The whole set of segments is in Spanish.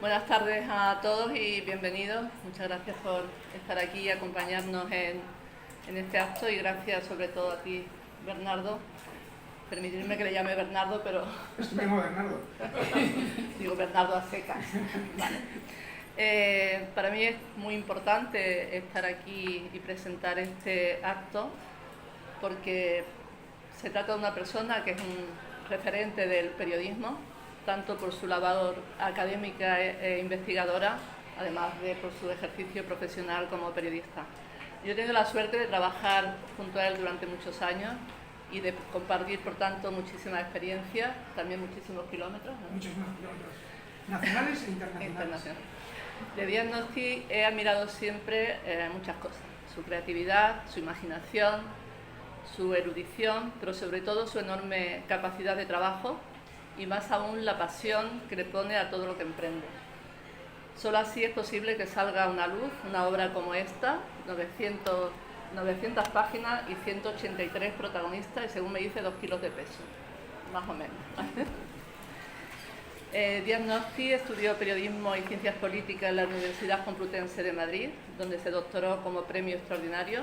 Buenas tardes a todos y bienvenidos. Muchas gracias por estar aquí y acompañarnos en este acto, y gracias sobre todo a ti, Bernardo. Permitirme que le llame Bernardo, pero... Es mi llamo Bernardo. Digo Bernardo a secas. Vale. Para mí es muy importante estar aquí y presentar este acto porque se trata de una persona que es un referente del periodismo, tanto por su labor académica e investigadora, además de por su ejercicio profesional como periodista. Yo he tenido la suerte de trabajar junto a él durante muchos años y de compartir, por tanto, muchísima experiencia, también muchísimos kilómetros, ¿no? Muchísimos kilómetros, nacionales e internacionales. De Díaz Nosty he admirado siempre muchas cosas: su creatividad, su imaginación, su erudición, pero sobre todo su enorme capacidad de trabajo y más aún la pasión que le pone a todo lo que emprende. Solo así es posible que salga a una luz una obra como esta, 900 páginas y 183 protagonistas y, según me dice, 2 kilos de peso, más o menos. Díaz Nosty estudió periodismo y ciencias políticas en la Universidad Complutense de Madrid, donde se doctoró como premio extraordinario.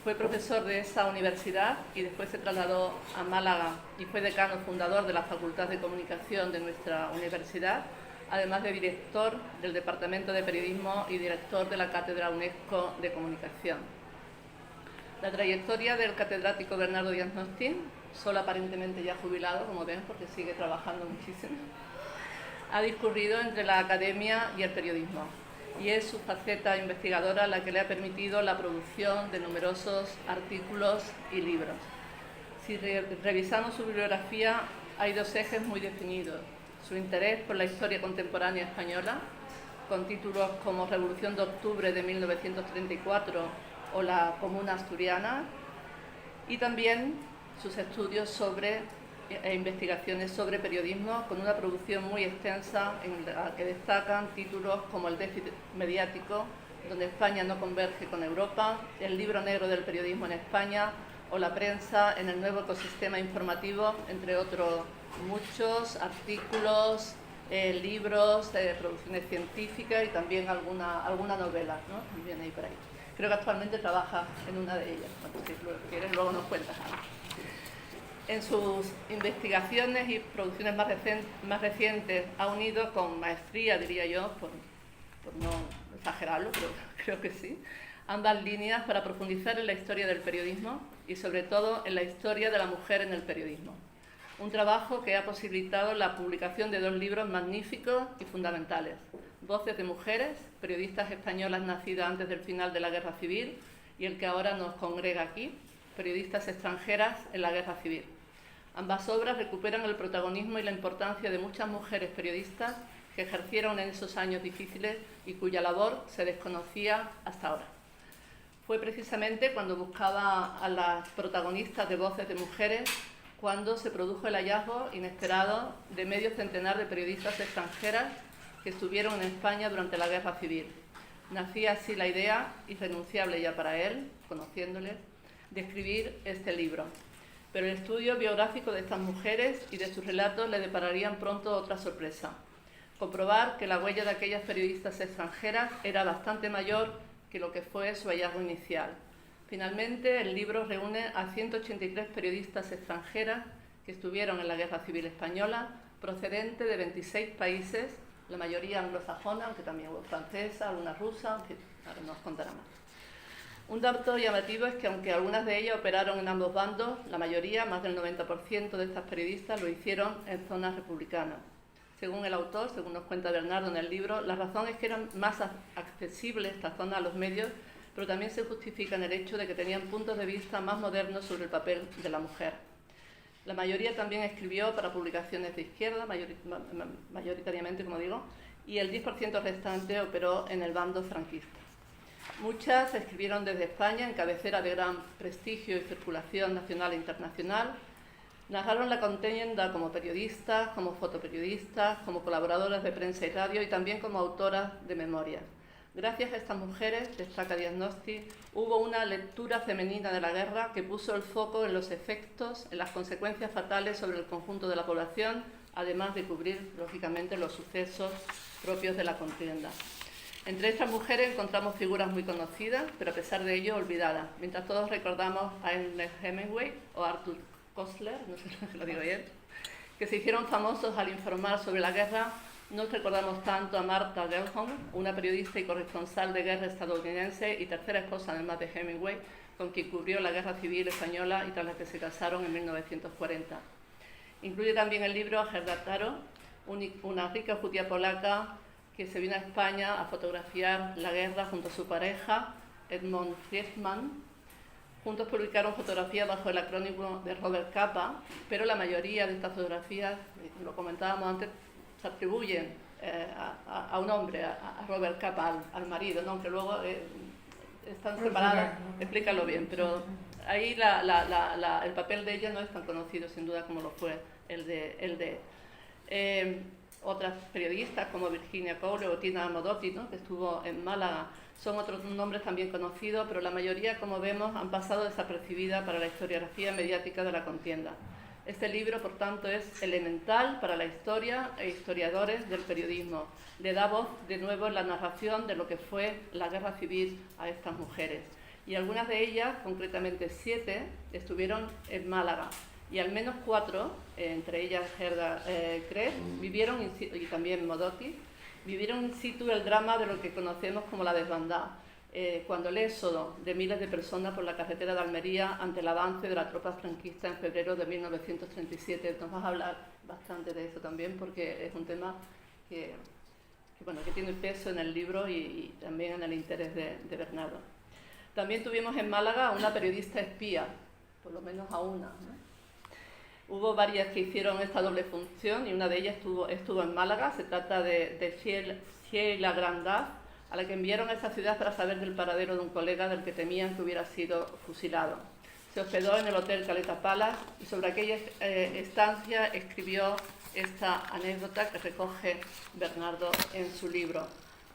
Fue profesor de esa universidad y después se trasladó a Málaga y fue decano fundador de la Facultad de Comunicación de nuestra universidad, además de director del Departamento de Periodismo y director de la Cátedra UNESCO de Comunicación. La trayectoria del catedrático Bernardo Díaz Nosty, solo aparentemente ya jubilado, como ven, porque sigue trabajando muchísimo, ha discurrido entre la academia y el periodismo, y es su faceta investigadora la que le ha permitido la producción de numerosos artículos y libros. Si revisamos su bibliografía, hay dos ejes muy definidos: su interés por la historia contemporánea española, con títulos como Revolución de Octubre de 1934 o La Comuna Asturiana, y también sus estudios e investigaciones sobre periodismo, con una producción muy extensa en la que destacan títulos como El déficit mediático, donde España no converge con Europa, El libro negro del periodismo en España o La prensa en el nuevo ecosistema informativo, entre otros muchos artículos, libros, producciones científicas y también alguna novela, ¿no? También hay por ahí. Creo que actualmente trabaja en una de ellas. Bueno, si lo quieres, luego nos cuentas algo. En sus investigaciones y producciones más recientes ha unido con maestría, diría yo, por no exagerarlo, pero creo que sí, ambas líneas para profundizar en la historia del periodismo y sobre todo en la historia de la mujer en el periodismo. Un trabajo que ha posibilitado la publicación de 2 libros magníficos y fundamentales: Voces de mujeres, periodistas españolas nacidas antes del final de la Guerra Civil, y el que ahora nos congrega aquí, Periodistas extranjeras en la Guerra Civil. Ambas obras recuperan el protagonismo y la importancia de muchas mujeres periodistas que ejercieron en esos años difíciles y cuya labor se desconocía hasta ahora. Fue precisamente cuando buscaba a las protagonistas de Voces de mujeres cuando se produjo el hallazgo inesperado de medio centenar de periodistas extranjeras que estuvieron en España durante la Guerra Civil. Nacía así la idea, irrenunciable ya para él, conociéndoles, de escribir este libro. Pero el estudio biográfico de estas mujeres y de sus relatos le depararían pronto otra sorpresa: comprobar que la huella de aquellas periodistas extranjeras era bastante mayor que lo que fue su hallazgo inicial. Finalmente, el libro reúne a 183 periodistas extranjeras que estuvieron en la Guerra Civil Española, procedentes de 26 países, la mayoría anglosajona, aunque también hubo francesa, alguna rusa, en fin, ahora nos contará más. Un dato llamativo es que, aunque algunas de ellas operaron en ambos bandos, la mayoría, más del 90% de estas periodistas, lo hicieron en zonas republicanas. Según el autor, según nos cuenta Bernardo en el libro, la razón es que eran más accesibles estas zonas a los medios, pero también se justifica en el hecho de que tenían puntos de vista más modernos sobre el papel de la mujer. La mayoría también escribió para publicaciones de izquierda, mayoritariamente, como digo, y el 10% restante operó en el bando franquista. Muchas escribieron desde España, en cabecera de gran prestigio y circulación nacional e internacional. Narraron la contienda como periodistas, como fotoperiodistas, como colaboradoras de prensa y radio y también como autoras de memorias. Gracias a estas mujeres, destaca Díaz Nosty, hubo una lectura femenina de la guerra que puso el foco en los efectos, en las consecuencias fatales sobre el conjunto de la población, además de cubrir, lógicamente, los sucesos propios de la contienda. Entre estas mujeres encontramos figuras muy conocidas, pero a pesar de ello olvidadas, mientras todos recordamos a Ernest Hemingway o Arthur Koestler, no sé si lo digo bien, que se hicieron famosos al informar sobre la guerra. No recordamos tanto a Martha Gellhorn, una periodista y corresponsal de guerra estadounidense y tercera esposa además de Hemingway, con quien cubrió la Guerra Civil Española y tras la que se casaron en 1940. Incluye también el libro a Gerda Taro, una rica judía polaca que se vino a España a fotografiar la guerra junto a su pareja, Edmund Friedman. Juntos publicaron fotografías bajo el acrónimo de Robert Capa, pero la mayoría de estas fotografías, lo comentábamos antes, se atribuyen a un hombre, a Robert Capa, al marido, ¿no? Aunque luego están separadas, explícalo bien, pero ahí el papel de ella no es tan conocido, sin duda, como lo fue el de otras periodistas como Virginia Cole o Tina Modotti, ¿no? Que estuvo en Málaga. Son otros nombres también conocidos, pero la mayoría, como vemos, han pasado desapercibidas para la historiografía mediática de la contienda. Este libro, por tanto, es elemental para la historia e historiadores del periodismo. Le da voz de nuevo en la narración de lo que fue la guerra civil a estas mujeres. Y algunas de ellas, concretamente 7, estuvieron en Málaga. Y al menos 4, entre ellas Gerda Kress, vivieron, y también Modotti, vivieron in situ el drama de lo que conocemos como la desbandada, cuando el éxodo de miles de personas por la carretera de Almería ante el avance de la tropa franquista en febrero de 1937. Nos vas a hablar bastante de eso también, porque es un tema que tiene peso en el libro y también en el interés de Bernardo. También tuvimos en Málaga a una periodista espía, por lo menos a una, ¿no? Hubo varias que hicieron esta doble función y una de ellas estuvo en Málaga. Se trata de Sheila Grandaz, a la que enviaron a esa ciudad para saber del paradero de un colega del que temían que hubiera sido fusilado. Se hospedó en el Hotel Caleta Palace y sobre aquella estancia escribió esta anécdota que recoge Bernardo en su libro.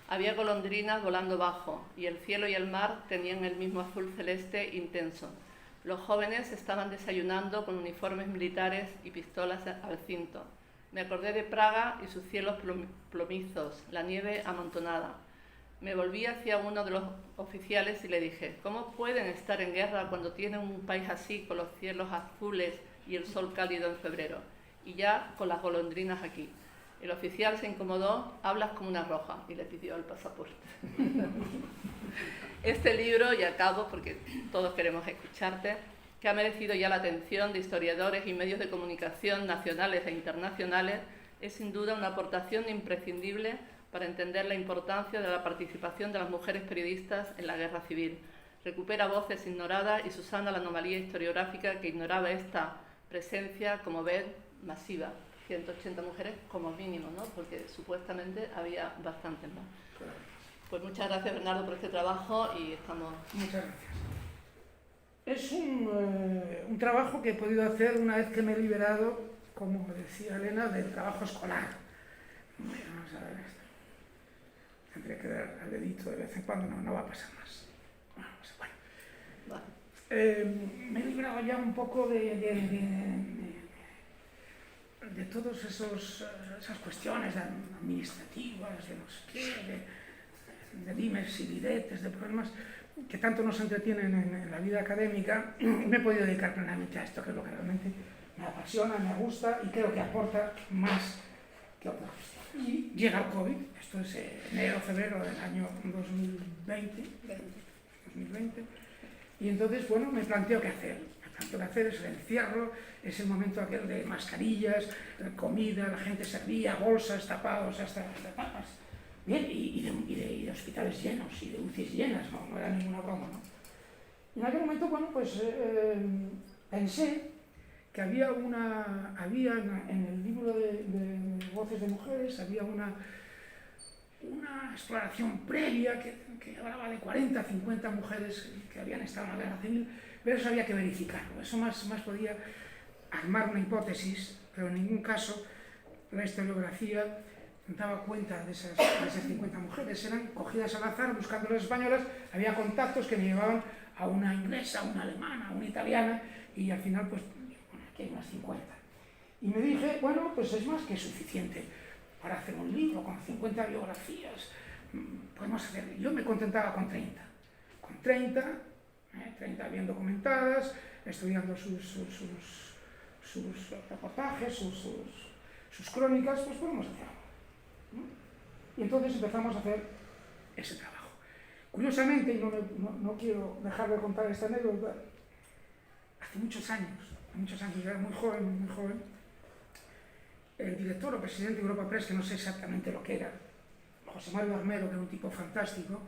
Había golondrinas volando bajo y el cielo y el mar tenían el mismo azul celeste intenso. Los jóvenes estaban desayunando con uniformes militares y pistolas al cinto. Me acordé de Praga y sus cielos plomizos, la nieve amontonada. Me volví hacia uno de los oficiales y le dije, ¿cómo pueden estar en guerra cuando tienen un país así, con los cielos azules y el sol cálido en febrero? Y ya con las golondrinas aquí. El oficial se incomodó, hablas como una roja, y le pidió el pasaporte. Este libro, y acabo porque todos queremos escucharte, que ha merecido ya la atención de historiadores y medios de comunicación nacionales e internacionales, es sin duda una aportación imprescindible para entender la importancia de la participación de las mujeres periodistas en la guerra civil. Recupera voces ignoradas y subsana la anomalía historiográfica que ignoraba esta presencia, como ven, masiva. 180 mujeres como mínimo, ¿no? Porque supuestamente había bastantes más. Claro. Pues muchas gracias, Bernardo, por este trabajo y estamos... Muchas gracias. Es un trabajo que he podido hacer una vez que me he liberado, como decía Elena, del trabajo escolar. Vamos a ver esto. Tendría que dar al dedito de vez en cuando, no va a pasar más. Bueno. Me he librado ya un poco de todas esas cuestiones administrativas, de no sé qué, de dimes y diretes, de problemas que tanto nos entretienen en la vida académica. Me he podido dedicar plenamente a esto, que es lo que realmente me apasiona, me gusta y creo que aporta más que otra cosa. Y llega el COVID, esto es enero, febrero del año 2020, y entonces, bueno, me planteo qué hacer. Lo que hacer es el encierro, es el momento aquel de mascarillas, comida, la gente servía, bolsas, tapados, hasta tapas. Bien, y de hospitales llenos, y de UCIs llenas, no era ninguna broma, ¿no? Y en aquel momento, bueno, pues pensé que había en el libro de Voces de Mujeres, había una exploración previa que hablaba de 40, 50 mujeres que habían estado en la guerra civil, pero eso había que verificarlo. Eso más podía armar una hipótesis, pero en ningún caso la historiografía daba cuenta de esas 50 mujeres. Eran cogidas al azar, buscando las españolas, había contactos que me llevaban a una inglesa, a una alemana, a una italiana, y al final, pues, bueno, aquí hay unas 50. Y me dije, bueno, pues es más que suficiente para hacer un libro con 50 biografías. Podemos hacer, yo me contentaba con 30. Con 30 bien documentadas, estudiando sus reportajes, sus crónicas, pues podemos hacer algo, ¿no? Y entonces empezamos a hacer ese trabajo. Curiosamente, y no quiero dejar de contar esta anécdota, hace muchos años, yo era muy joven, el director o presidente de Europa Press, que no sé exactamente lo que era, José Mario Armero, que era un tipo fantástico,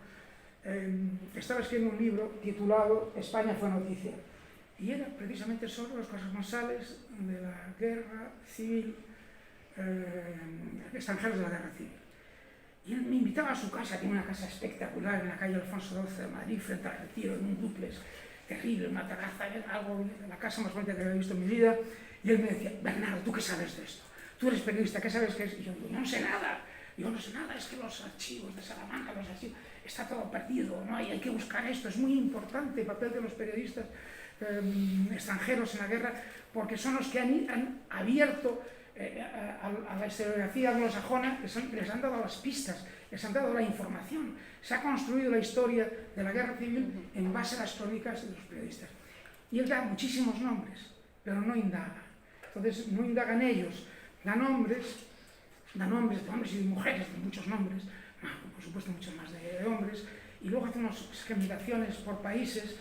estaba escribiendo un libro titulado España fue noticia, y era precisamente sobre los corresponsales de la guerra civil, extranjeros de la guerra civil. Y él me invitaba a su casa, tiene una casa espectacular en la calle Alfonso XII de Madrid, frente al Retiro, en un dúplex terrible, una terraza, algo, la casa más bonita que había visto en mi vida. Y él me decía, Bernardo, ¿tú qué sabes de esto? Tú eres periodista, ¿qué sabes qué es? Y yo digo, yo no sé nada, es que los archivos de Salamanca, los archivos, está todo perdido, ¿no? hay que buscar esto, es muy importante el papel de los periodistas extranjeros en la guerra, porque son los que han abierto a la historiografía anglosajona, les han dado las pistas, les han dado la información. Se ha construido la historia de la guerra civil en base a las crónicas de los periodistas. Y él da muchísimos nombres, pero no indaga. Entonces, no indagan ellos, da nombres de hombres y de mujeres, de muchos nombres, por supuesto muchos más de hombres, y luego hace unas generaciones por países,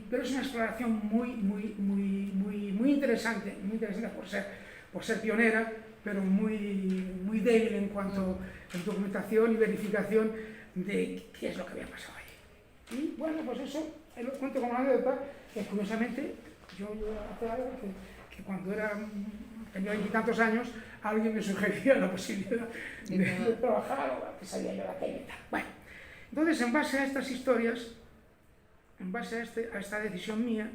pero es una exploración muy interesante por ser pionera, pero muy débil en cuanto a documentación y verificación de qué es lo que había pasado allí. Y bueno, pues eso, lo cuento como una anécdota, que curiosamente yo hacía algo que cuando tenía 20 y tantos años, alguien me sugería la posibilidad de trabajar, o que sabía yo la técnica. Bueno, entonces en base a estas historias, en base a esta decisión mía,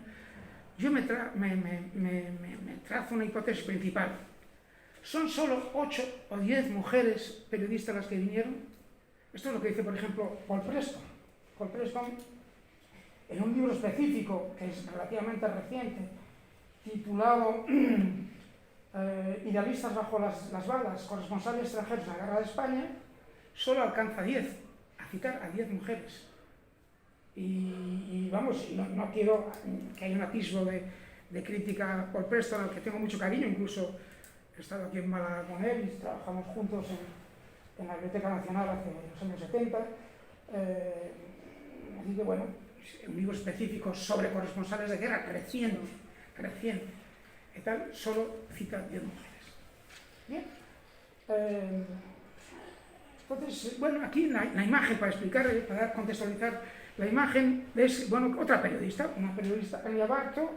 yo me trazo una hipótesis principal. ¿Son solo 8 o 10 mujeres periodistas las que vinieron? Esto es lo que dice, por ejemplo, Paul Preston. Paul Preston, en un libro específico, que es relativamente reciente, titulado Idealistas bajo las balas, corresponsales extranjeros en la guerra de España, solo alcanza 10, a citar a 10 mujeres. Y vamos, no quiero que haya un atisbo de crítica a Paul Preston, al que tengo mucho cariño, incluso he estado aquí en Málaga con él y trabajamos juntos en la Biblioteca Nacional hace los años 70. Así que bueno, un libro específico sobre corresponsales de guerra, reciente, y tal, solo cita 10 mujeres. Bien. Entonces, bueno, aquí la imagen, para explicar, para contextualizar, la imagen es, bueno, otra periodista, una periodista, Elia Bartók,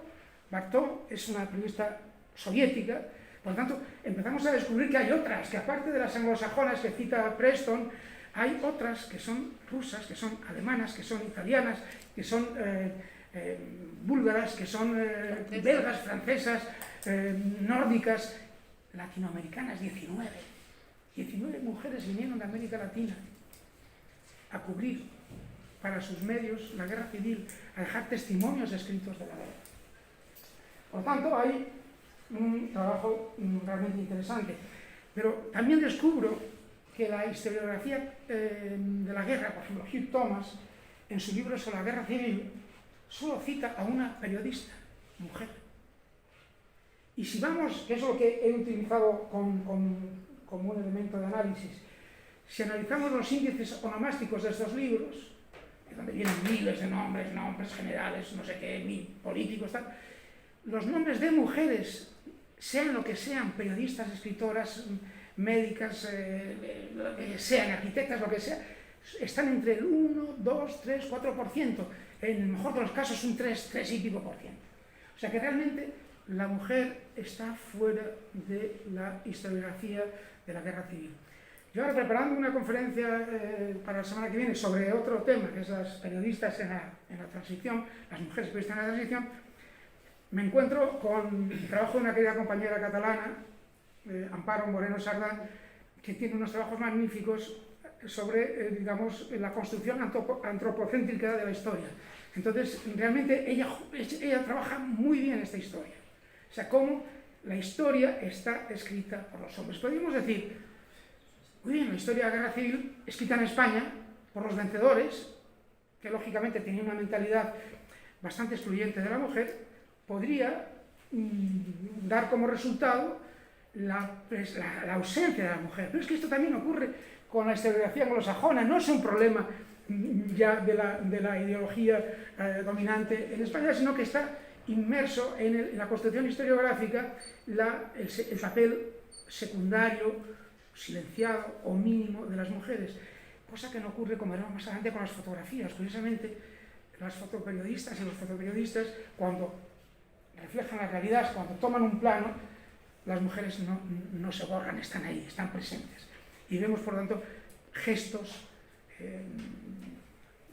es una periodista soviética. Por lo tanto, empezamos a descubrir que hay otras, que aparte de las anglosajonas que cita Preston, hay otras que son rusas, que son alemanas, que son italianas, que son búlgaras, que son belgas, francesas, nórdicas, latinoamericanas, 19. 19 mujeres vinieron de América Latina a cubrir para sus medios la guerra civil, a dejar testimonios escritos de la guerra. Por lo tanto, hay un trabajo realmente interesante. Pero también descubro que la historiografía de la guerra, por ejemplo, Hugh Thomas, en su libro sobre la guerra civil, solo cita a una periodista, mujer. Y si vamos, que es lo que he utilizado como un elemento de análisis, si analizamos los índices onomásticos de estos libros, donde vienen miles de nombres generales, no sé qué, políticos, tal, los nombres de mujeres, sean lo que sean, periodistas, escritoras, médicas, lo que sean, arquitectas, lo que sea, están entre el 1, 2, 3, 4%, en el mejor de los casos un 3 y pico %. O sea que realmente la mujer está fuera de la historiografía de la guerra civil. Yo ahora, preparando una conferencia para la semana que viene sobre otro tema, que es las periodistas en la transición, las mujeres periodistas en la transición, me encuentro con el trabajo de una querida compañera catalana, Amparo Moreno Sardán, que tiene unos trabajos magníficos sobre, digamos, la construcción antropocéntrica de la historia. Entonces, realmente ella trabaja muy bien esta historia. O sea, cómo la historia está escrita por los hombres. Podríamos decir, muy bien, la historia de la guerra civil escrita en España por los vencedores, que lógicamente tenían una mentalidad bastante excluyente de la mujer, podría dar como resultado la ausencia de la mujer. Pero es que esto también ocurre con la historiografía anglosajona, no es un problema ya de la ideología dominante en España, sino que está inmerso en la construcción historiográfica el papel secundario, silenciado o mínimo de las mujeres, cosa que no ocurre, como veremos más adelante, con las fotografías. Curiosamente, las fotoperiodistas y los fotoperiodistas, cuando reflejan la realidad, cuando toman un plano, las mujeres no se borran, están ahí, están presentes. Y vemos, por lo tanto, gestos,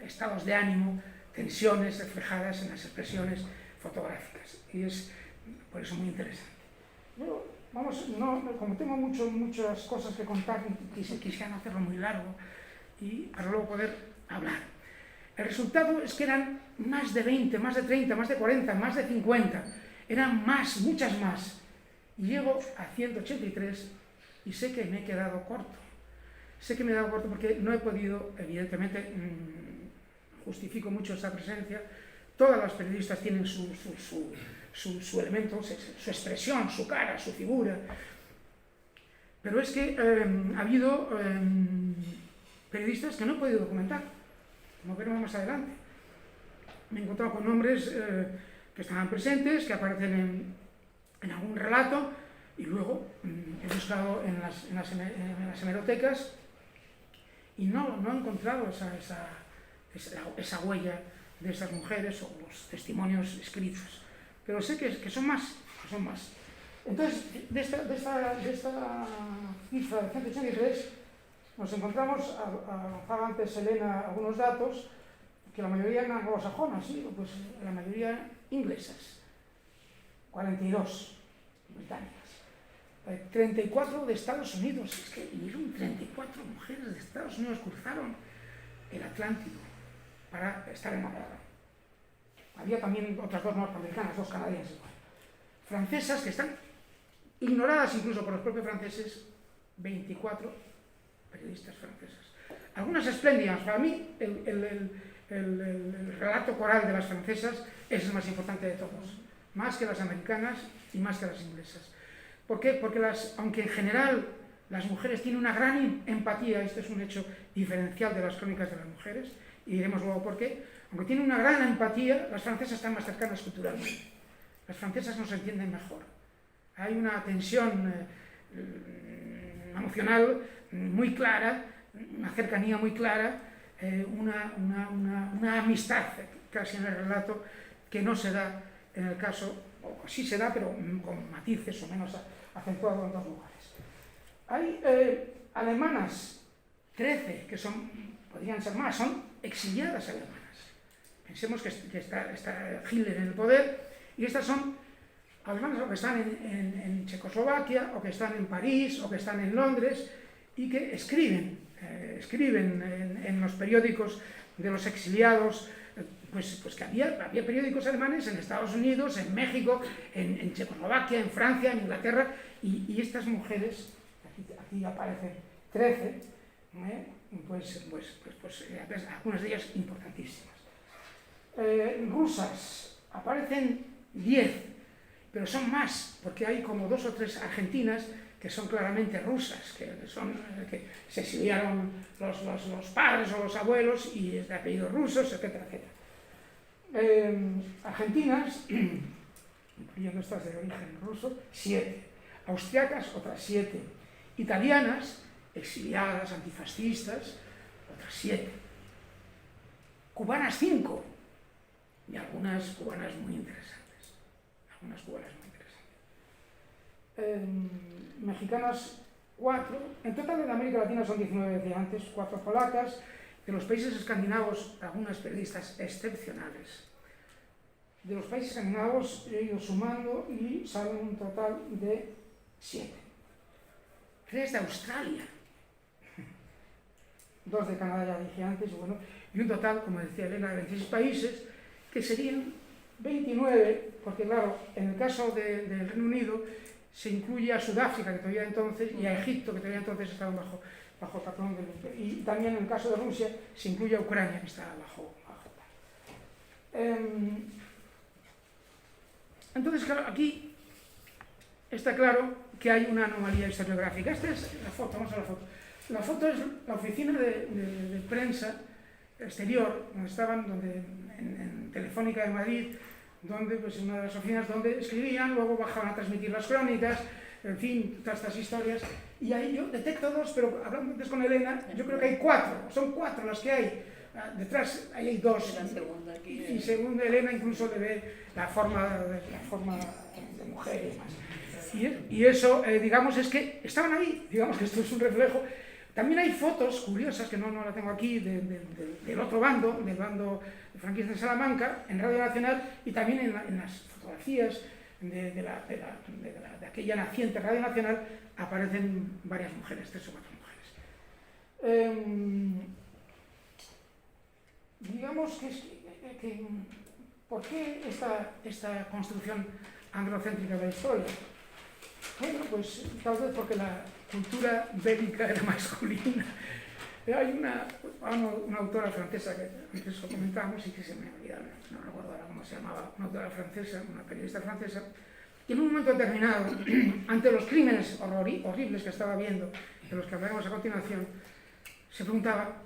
estados de ánimo, tensiones reflejadas en las expresiones fotográficas. Y es por eso muy interesante. Yo, como tengo muchas cosas que contar, quisiera hacerlo muy largo y para luego poder hablar. El resultado es que eran más de 20, más de 30, más de 40, más de 50. Eran más, muchas más. Y llego a 183 y sé que me he quedado corto. Sé que me he quedado corto porque no he podido, evidentemente, justifico mucho esa presencia. Todas las periodistas tienen su elemento, su expresión, su cara, su figura. Pero es que ha habido periodistas que no he podido documentar, como veremos más adelante. Me he encontrado con nombres que estaban presentes, que aparecen en algún relato, y luego he buscado en las hemerotecas y no he encontrado esa huella de estas mujeres o los testimonios escritos. Pero sé que son más, Entonces, de esta cifra de 183, nos encontramos, avanzaba antes Elena algunos datos, que la mayoría eran anglosajonas, ¿sí? Pues la mayoría inglesas, 42 británicas, 34 de Estados Unidos, es que vinieron 34 mujeres de Estados Unidos, cruzaron el Atlántico para estar en la guerra. Había también otras dos norteamericanas, dos canadienses. Francesas que están ignoradas incluso por los propios franceses, 24 periodistas francesas. Algunas espléndidas. Para mí, el relato coral de las francesas es el más importante de todos, más que las americanas y más que las inglesas. ¿Por qué? Porque aunque en general las mujeres tienen una gran empatía, esto es un hecho diferencial de las crónicas de las mujeres, y diremos luego por qué, aunque tienen una gran empatía, las francesas están más cercanas culturalmente. Las francesas nos entienden mejor. Hay una tensión emocional muy clara, una cercanía muy clara, una amistad casi en el relato que no se da en el caso, o sí se da, pero con matices o menos acentuado en dos lugares. Hay alemanas, 13, que podrían ser más, son exiliadas alemanas. Pensemos que está Hitler en el poder, y estas son alemanas o que están en Checoslovaquia, o que están en París, o que están en Londres, y que escriben en los periódicos de los exiliados, pues que había periódicos alemanes en Estados Unidos, en México, en Checoslovaquia, en Francia, en Inglaterra, y estas mujeres, aquí aparecen 13, pues algunas de ellas importantísimas. Rusas, aparecen 10, pero son más, porque hay como 2 o 3 argentinas que son claramente rusas, que se exiliaron los padres o los abuelos y es de apellidos rusos, etcétera, etcétera. Argentinas, incluyendo estas de origen ruso, 7. Austriacas, otras 7. Italianas, exiliadas, antifascistas, otras 7. Cubanas, 5. Y algunas cubanas muy interesantes. Mexicanas, 4. En total en América Latina son 19, decía antes, 4 polacas. De los países escandinavos, algunas periodistas excepcionales. De los países escandinavos he ido sumando y salen un total de 7. 3 de Australia. 2 de Canadá, ya dije antes, y un total, como decía Elena, de 26 países, que serían 29, porque claro, en el caso del Reino Unido se incluye a Sudáfrica, que todavía entonces, y a Egipto, que todavía entonces estaban bajo patrón del imperio. Y también en el caso de Rusia se incluye a Ucrania, que está bajo. Entonces, claro, aquí está claro que hay una anomalía historiográfica. Esta es la foto, vamos a la foto. La foto es la oficina de prensa exterior, donde estaban, en Telefónica de Madrid, donde, pues, una de las oficinas donde escribían, luego bajaban a transmitir las crónicas, en fin, todas estas historias. Y ahí yo detecto dos, pero hablando antes con Elena, yo creo que hay cuatro, son cuatro las que hay. Detrás ahí hay dos. Y según Elena incluso le ve la forma de mujer y demás. Y eso, digamos, es que estaban ahí, digamos que esto es un reflejo. También hay fotos curiosas, que no la tengo aquí, del otro bando, del bando franquista de Salamanca, en Radio Nacional, y también en las fotografías de aquella naciente Radio Nacional aparecen varias mujeres, 3 o 4 mujeres. Digamos que ¿por qué esta construcción androcéntrica de la historia? Bueno, pues tal vez porque la cultura bélica era masculina. Hay una autora francesa que antes lo comentamos y que se me ha olvidado, no recuerdo ahora cómo se llamaba, una autora francesa, una periodista francesa, que en un momento determinado, ante los crímenes horribles que estaba viendo, de los que hablaremos a continuación, se preguntaba: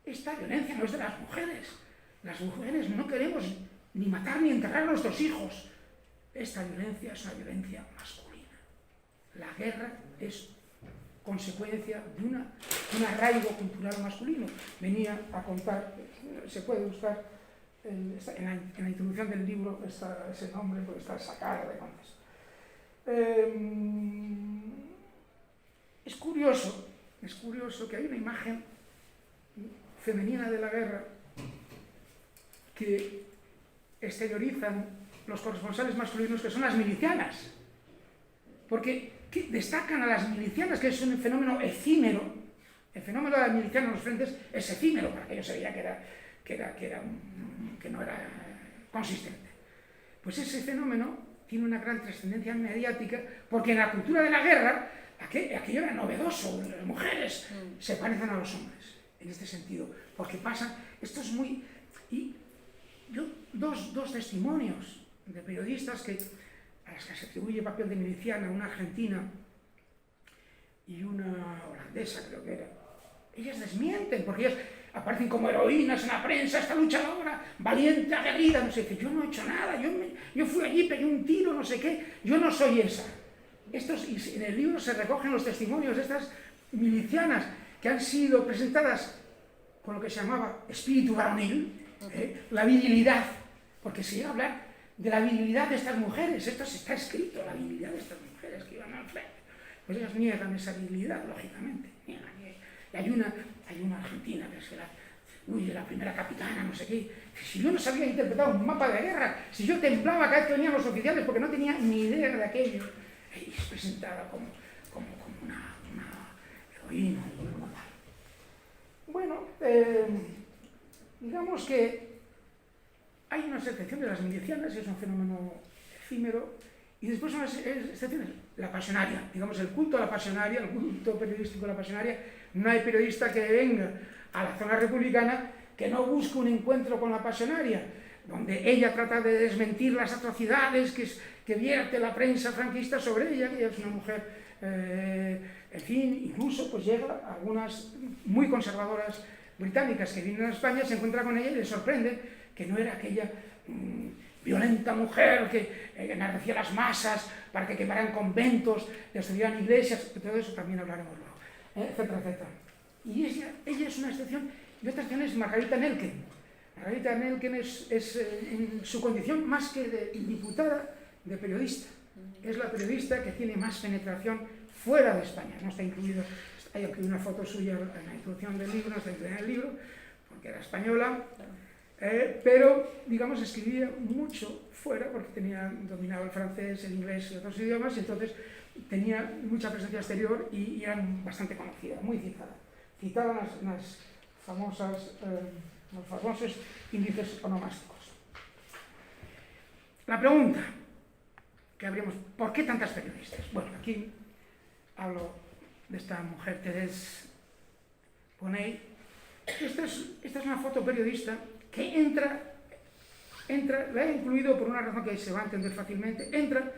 esta violencia no es de las mujeres no queremos ni matar ni enterrar a nuestros hijos. Esta violencia es una violencia masculina. La guerra es consecuencia de un arraigo cultural masculino. Venía a contar, se puede buscar en la introducción del libro ese nombre, porque está sacado de contas. Es curioso que hay una imagen femenina de la guerra que exteriorizan los corresponsales masculinos, que son las milicianas, porque destacan a las milicianas, que es un fenómeno efímero. El fenómeno de las milicianas en los frentes es efímero, para que yo se veía que no era consistente. Pues ese fenómeno tiene una gran trascendencia mediática, porque en la cultura de la guerra aquello era novedoso. Las mujeres se parecen a los hombres en este sentido, porque pasan, esto es muy... Y yo, dos testimonios de periodistas a las que se atribuye el papel de miliciana, una argentina y una holandesa, creo que era. Ellas desmienten, porque ellas aparecen como heroínas en la prensa, esta luchadora, valiente, aguerrida, no sé qué. Yo no he hecho nada, yo fui allí, pegué un tiro, no sé qué, yo no soy esa. Y en el libro se recogen los testimonios de estas milicianas que han sido presentadas con lo que se llamaba espíritu varonil, la virilidad, porque se llega a hablar de la virilidad de estas mujeres. Esto está escrito, la virilidad de estas mujeres que iban al frente. Pues ellas niegan esa virilidad, lógicamente. Y hay una argentina que se la atribuye la primera capitana, no sé qué. Si yo no sabía interpretar un mapa de guerra, si yo temblaba cada vez que venían los oficiales porque no tenía ni idea de aquello. Y es presentada como una heroína. Bueno, digamos que hay una excepción de las milicianas, es un fenómeno efímero, y después son las excepciones. La pasionaria, digamos, el culto a la pasionaria, el culto periodístico a la pasionaria. No hay periodista que venga a la zona republicana que no busque un encuentro con la pasionaria, donde ella trata de desmentir las atrocidades que vierte la prensa franquista sobre ella. Ella es una mujer, en fin, incluso pues llega a algunas muy conservadoras británicas que vienen a España, se encuentra con ella y les sorprende que no era aquella violenta mujer que enardecía las masas para que quemaran conventos, destruyeran iglesias, de todo eso también hablaremos luego, etcétera, etcétera. Y ella es una excepción, y otra excepción es Margarita Nelken. Margarita Nelken es en su condición, más que de diputada, de periodista. Es la periodista que tiene más penetración fuera de España. No está incluido, hay aquí una foto suya en la introducción del libro, no está incluida en el libro, porque era española, pero, digamos, escribía mucho fuera, porque dominaba el francés, el inglés y otros idiomas, y entonces tenía mucha presencia exterior y era bastante conocida, muy citada. Citada en las los famosos índices onomásticos. La pregunta: que habríamos... ¿Por qué tantas periodistas? Bueno, aquí hablo de esta mujer, Thérèse Bonney. Esta es una foto periodista que entra, la he incluido por una razón que se va a entender fácilmente, entra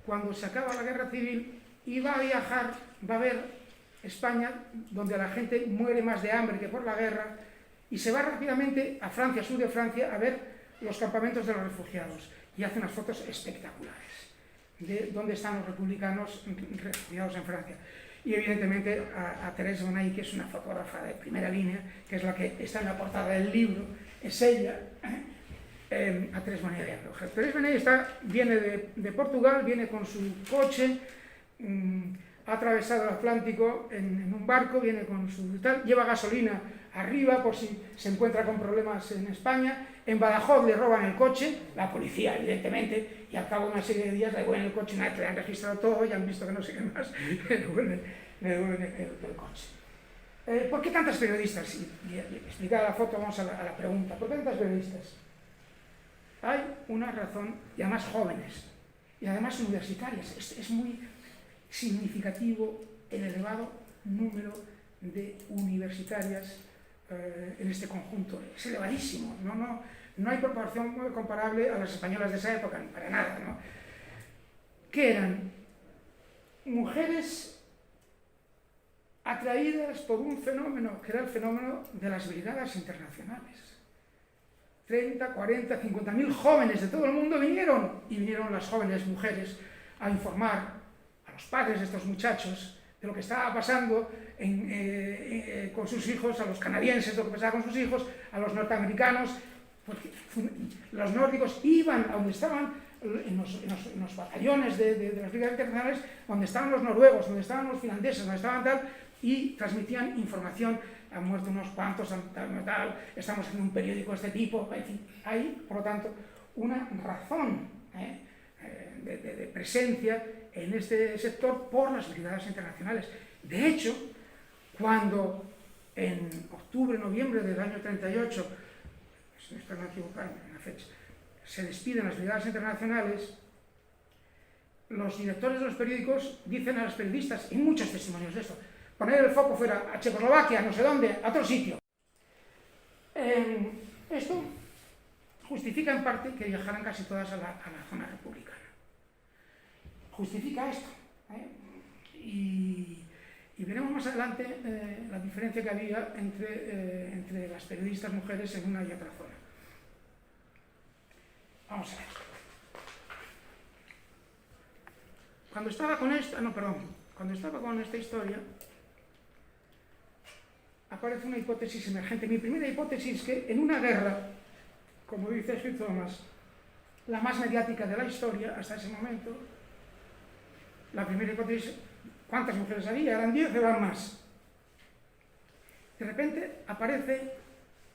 cuando se acaba la guerra civil y va a viajar, va a ver España, donde la gente muere más de hambre que por la guerra, y se va rápidamente a Francia, sur de Francia, a ver los campamentos de los refugiados, y hace unas fotos espectaculares de dónde están los republicanos refugiados en Francia. Y evidentemente a Thérèse Bonney, que es una fotógrafa de primera línea, que es la que está en la portada del libro, es ella, a Thérèse Bonney de Andújar. Thérèse Bonney viene de Portugal, viene con su coche, ha atravesado el Atlántico en un barco, viene con su tal, lleva gasolina arriba por si se encuentra con problemas en España. En Badajoz le roban el coche, la policía evidentemente, y al cabo de una serie de días le devuelven el coche, una vez que le han registrado todo, ya han visto que no sé qué más, le devuelven el coche. ¿Por qué tantas periodistas? Y explicada la foto, vamos a la pregunta. ¿Por qué tantas periodistas? Hay una razón, y además jóvenes, y además universitarias. Es muy significativo el elevado número de universitarias en este conjunto. Es elevadísimo, no hay proporción comparable a las españolas de esa época, para nada, ¿no? Que eran mujeres atraídas por un fenómeno, que era el fenómeno de las brigadas internacionales. 30, 40, 50.000 jóvenes de todo el mundo vinieron, y vinieron las jóvenes mujeres a informar a los padres de estos muchachos de lo que estaba pasando con sus hijos, a los canadienses, lo que pasaba con sus hijos, a los norteamericanos, porque los nórdicos iban a donde estaban, en los batallones de las brigadas internacionales, donde estaban los noruegos, donde estaban los finlandeses, donde estaban tal, y transmitían información. Han muerto unos cuantos, tal, estamos en un periódico de este tipo, en fin, hay, por lo tanto, una razón de presencia en este sector por las brigadas internacionales. De hecho, cuando en octubre, noviembre del año 38, si no estoy equivocado en la fecha, se despiden las brigadas internacionales, los directores de los periódicos dicen a los periodistas, y muchos testimonios de esto, poner el foco fuera a Checoslovaquia, no sé dónde, a otro sitio. Esto justifica en parte que viajaran casi todas a la zona republicana. Justifica esto. Y veremos más adelante la diferencia que había entre las periodistas mujeres en una y otra zona. Vamos a ver. Cuando estaba con esta historia, aparece una hipótesis emergente. Mi primera hipótesis es que en una guerra, como dice Hugh Thomas, la más mediática de la historia hasta ese momento, la primera hipótesis, ¿cuántas mujeres había? ¿Eran 10 o eran más? De repente aparece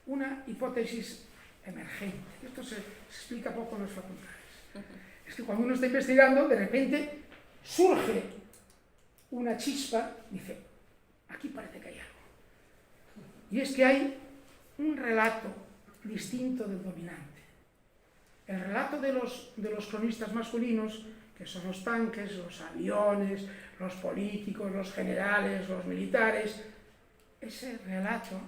una hipótesis emergente. Esto se explica poco en las facultades. Es que cuando uno está investigando, de repente surge una chispa, dice, aquí parece que hay algo. Y es que hay un relato distinto del dominante. El relato de los cronistas masculinos, que son los tanques, los aviones, los políticos, los generales, los militares, ese relato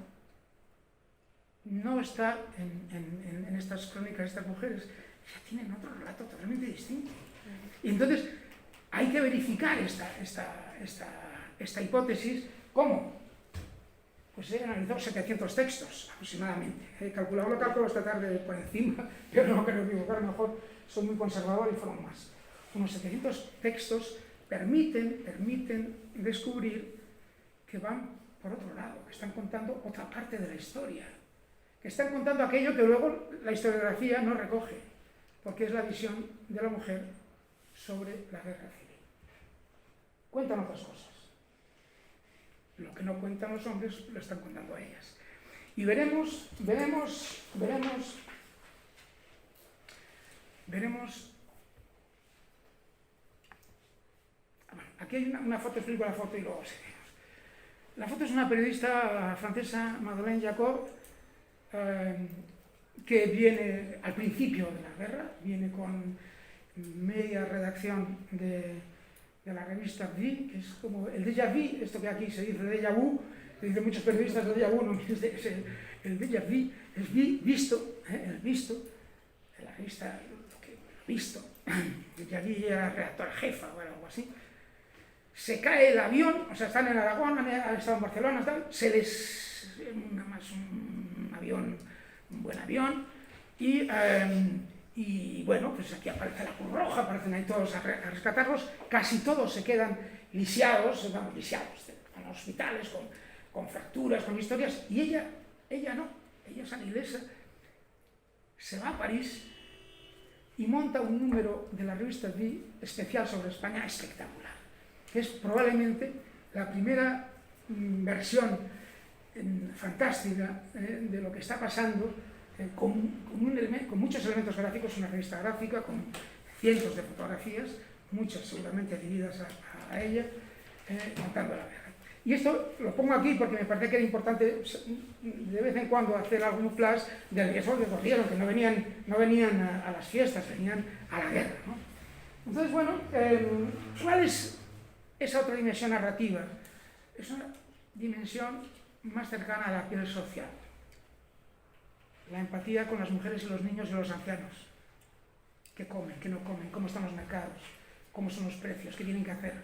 no está en estas crónicas de estas mujeres, ya tienen otro relato totalmente distinto. Y entonces hay que verificar esta hipótesis. ¿Cómo? Pues he analizado 700 textos aproximadamente. He calculado, lo calculo esta tarde por encima, pero no quiero equivocar, mejor soy muy conservador y fueron más. Unos 700 textos permiten descubrir que van por otro lado, que están contando otra parte de la historia, que están contando aquello que luego la historiografía no recoge, porque es la visión de la mujer sobre la guerra civil. Cuentan otras cosas. Lo que no cuentan los hombres lo están contando ellas. Y veremos aquí hay una foto, explico la foto y luego seguimos. La foto es una periodista francesa, Madeleine Jacob, que viene al principio de la guerra, viene con media redacción de la revista Vi, que es como el déjà vu, esto que aquí se dice déjà vu, que dicen muchos periodistas el déjà vu, no, es el déjà vu, es visto, el visto, de la revista lo que visto, déjà vu era redactora jefa o algo así. Se cae el avión, o sea, están en Aragón, han estado en Barcelona, tal, se les... un avión, un buen avión, y bueno, pues aquí aparece la Cruz Roja, aparecen ahí todos a rescatarlos, casi todos se quedan lisiados, vamos, lisiados, en hospitales, con fracturas, con historias, y ella no, ella es inglesa, se va a París y monta un número de la revista Vi especial sobre España espectacular, que es probablemente la primera versión fantástica de lo que está pasando, con muchos elementos gráficos, una revista gráfica con cientos de fotografías, muchas seguramente adheridas a ella, contando la guerra. Y esto lo pongo aquí porque me parece que era importante de vez en cuando hacer algún flash del riesgo que corrieron, que no venían a las fiestas, venían a la guerra, ¿no? Entonces, bueno, ¿cuál es esa otra dimensión narrativa? Es una dimensión más cercana a la piel social. La empatía con las mujeres y los niños y los ancianos. ¿Qué comen? ¿Qué no comen? ¿Cómo están los mercados? ¿Cómo son los precios? ¿Qué tienen que hacer?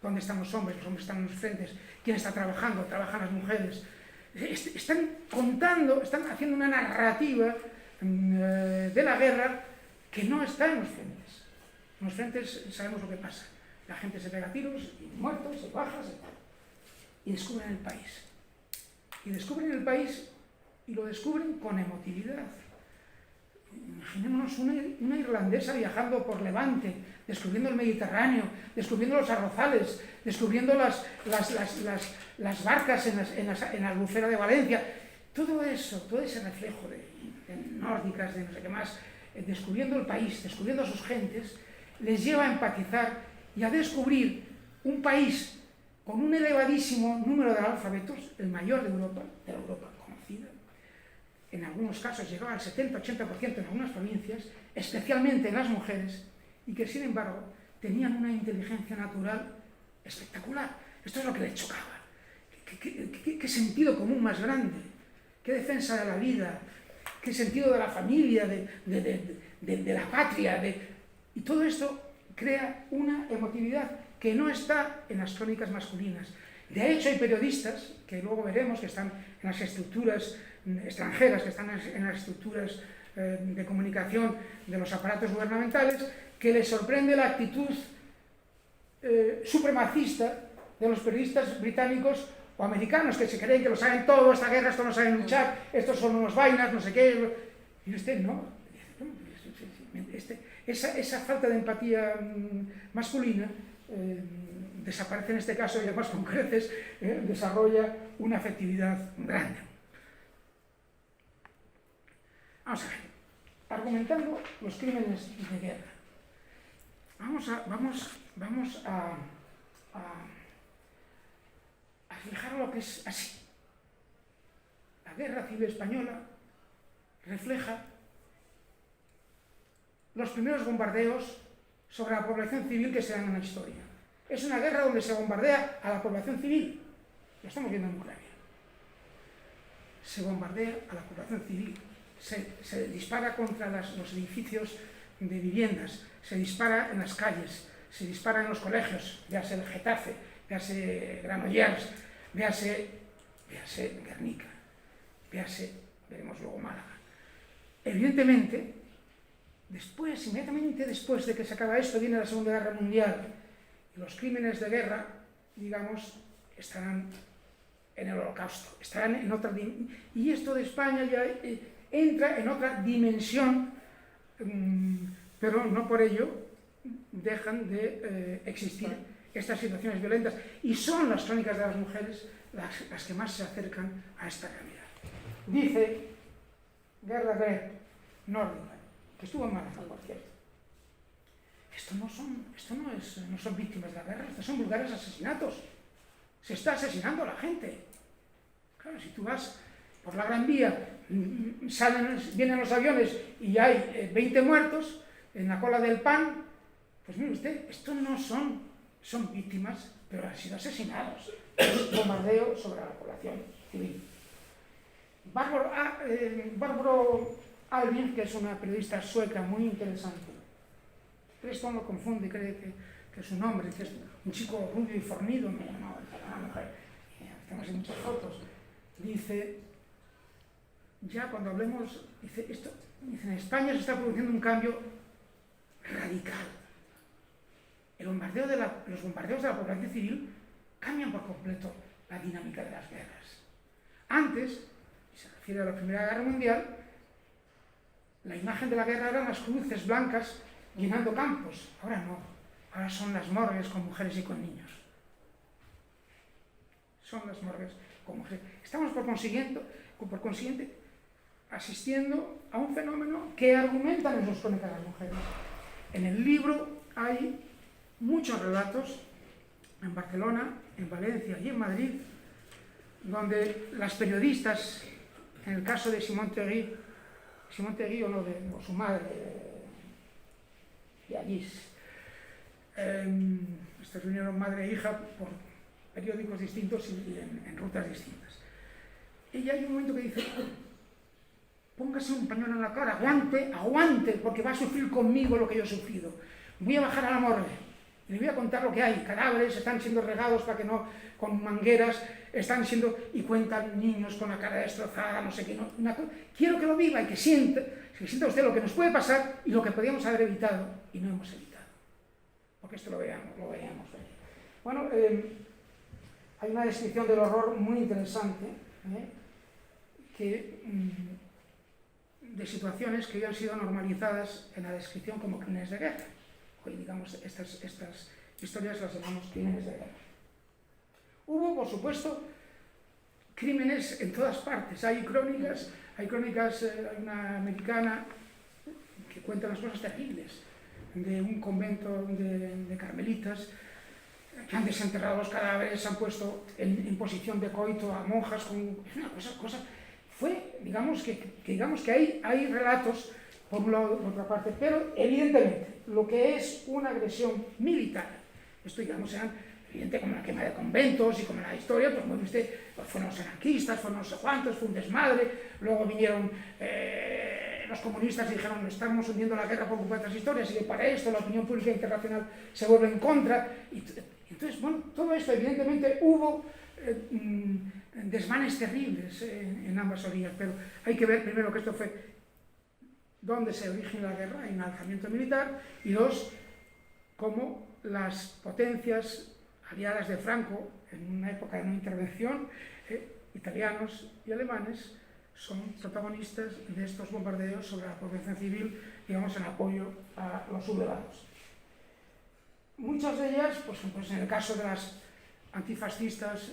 ¿Dónde están los hombres? Los hombres están en los frentes. ¿Quién está trabajando? Trabajan las mujeres. Están contando, están haciendo una narrativa de la guerra que no está en los frentes. En los frentes sabemos lo que pasa. La gente se pega tiros, y muertos, y bajas, y tal. Y descubren el país. Y descubren el país y lo descubren con emotividad. Imaginémonos una irlandesa viajando por Levante, descubriendo el Mediterráneo, descubriendo los arrozales, descubriendo las barcas en la albufera de Valencia. Todo eso, todo ese reflejo de nórdicas, de no sé qué más, descubriendo el país, descubriendo a sus gentes, les lleva a empatizar y a descubrir un país con un elevadísimo número de analfabetos, el mayor de Europa, de la Europa conocida. En algunos casos llegaba al 70-80% en algunas provincias, especialmente en las mujeres, y que sin embargo tenían una inteligencia natural espectacular. Esto es lo que les chocaba. ¿Qué sentido común más grande? ¿Qué defensa de la vida? ¿Qué sentido de la familia, de la patria? Y todo esto crea una emotividad que no está en las crónicas masculinas. De hecho, hay periodistas, que luego veremos, que están en las estructuras extranjeras, que están en las estructuras de comunicación de los aparatos gubernamentales, que les sorprende la actitud supremacista de los periodistas británicos o americanos, que se creen que lo saben todo, esta guerra, esto no saben luchar, estos son unos vainas, no sé qué. Y usted no. Esa falta de empatía masculina desaparece en este caso y además con creces desarrolla una afectividad grande. Vamos a ver, argumentando los crímenes de guerra. Vamos a fijar lo que es así. La guerra civil española refleja los primeros bombardeos sobre la población civil que se dan en la historia. Es una guerra donde se bombardea a la población civil. Lo estamos viendo en Ucrania. Se bombardea a la población civil. Se dispara contra los edificios de viviendas. Se dispara en las calles. Se dispara en los colegios. Véase el Getafe, véase Granollers, véase Guernica, veremos luego Málaga. Evidentemente, inmediatamente después de que se acaba esto, viene la Segunda Guerra Mundial y los crímenes de guerra, digamos, estarán en el Holocausto, estarán en otra dimensión. Y esto de España ya entra en otra dimensión, pero no por ello dejan de existir estas situaciones violentas. Y son las crónicas de las mujeres las que más se acercan a esta realidad. Dice Gerda Greb, nórdica, que estuvo en Málaga, por cierto. No son víctimas de la guerra, estos son vulgares asesinatos. Se está asesinando a la gente. Claro, si tú vas por la Gran Vía, vienen los aviones y hay 20 muertos en la cola del pan, Pues mire usted, estos no son víctimas, pero han sido asesinados. Bombardeo sobre la población civil. Barbara Alving, que es una periodista sueca muy interesante, Preston lo confunde, cree que es un hombre, que es un chico rubio y fornido, no, es una mujer, tenemos ahí muchas fotos. Dice, ya cuando hablemos, dice, en España se está produciendo un cambio radical. Los bombardeos de la población civil cambian por completo la dinámica de las guerras. Antes, y se refiere a la Primera Guerra Mundial, la imagen de la guerra eran las cruces blancas llenando campos. Ahora no, ahora son las morgues con mujeres y con niños. Son las morgues con mujeres. Estamos por consiguiente asistiendo a un fenómeno que argumenta en sus crónicas las mujeres. En el libro hay muchos relatos en Barcelona, en Valencia y en Madrid, donde las periodistas, en el caso de Simone Tegui o su madre, de Allís, estas reunieron madre e hija por periódicos distintos y en rutas distintas. Ella hay un momento que dice, póngase un pañuelo en la cara, aguante, porque va a sufrir conmigo lo que yo he sufrido. Voy a bajar a la morgue y le voy a contar lo que hay. Cadáveres están siendo regados para que no, con mangueras, y cuentan niños con la cara destrozada, no sé qué. Quiero que lo viva y que sienta usted lo que nos puede pasar y lo que podíamos haber evitado y no hemos evitado. Porque esto lo veíamos venir. Bueno, hay una descripción del horror muy interesante, de situaciones que habían sido normalizadas en la descripción como crímenes de guerra. Hoy, digamos, estas historias las llamamos crímenes de guerra. Hubo, por supuesto, crímenes en todas partes. Hay crónicas, hay una americana que cuenta unas cosas terribles, de un convento de carmelitas que han desenterrado los cadáveres, han puesto en posición de coito a monjas con una cosa. Digamos que hay relatos por un lado, por otra parte, pero evidentemente lo que es una agresión militar, esto digamos eran evidente como la quema de conventos y como la historia, pues bueno, fueron los anarquistas, fueron no sé cuántos, fue un desmadre, luego vinieron los comunistas y dijeron estamos hundiendo la guerra por culpa de otras historias y que para esto la opinión pública internacional se vuelve en contra. Entonces, bueno, todo esto evidentemente hubo desmanes terribles en ambas orillas, pero hay que ver primero que esto fue dónde se origina la guerra, hay un alzamiento militar, y dos, cómo las potencias aliadas de Franco, en una época de no intervención, italianos y alemanes, son protagonistas de estos bombardeos sobre la población civil, digamos, en apoyo a los sublevados. Muchas de ellas, pues en el caso de las antifascistas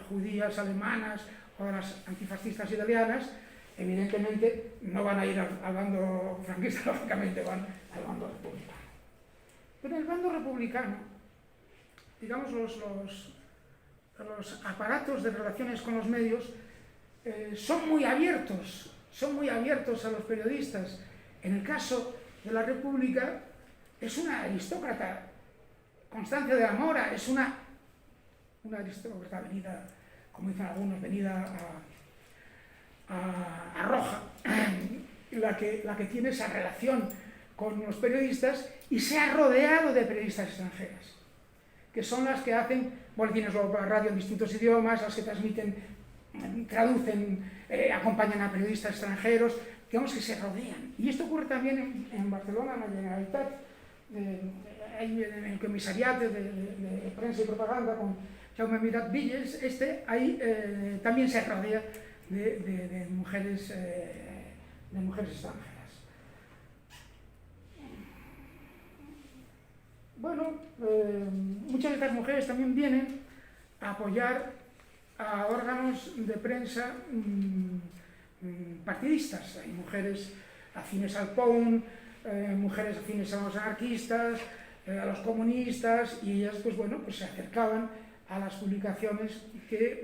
judías alemanas o de las antifascistas italianas, evidentemente no van a ir al bando franquista, lógicamente van al bando republicano. Pero en el bando republicano, digamos, los aparatos de relaciones con los medios son muy abiertos a los periodistas. En el caso de la República, es una aristócrata, Constancia de la Mora, es una aristócrata venida, como dicen algunos, venida a Roja, la que tiene esa relación con los periodistas y se ha rodeado de periodistas extranjeras, que son las que hacen boletines luego por la radio en distintos idiomas, las que transmiten, traducen, acompañan a periodistas extranjeros, digamos que se rodean. Y esto ocurre también en Barcelona, en la Generalitat, en el comisariat de prensa y propaganda con Jaume Mirat Villes, ahí también se rodea de mujeres extranjeras. Bueno, muchas de estas mujeres también vienen a apoyar a órganos de prensa partidistas. Hay mujeres afines al POUN, mujeres afines a los anarquistas, a los comunistas, y ellas pues se acercaban a las publicaciones que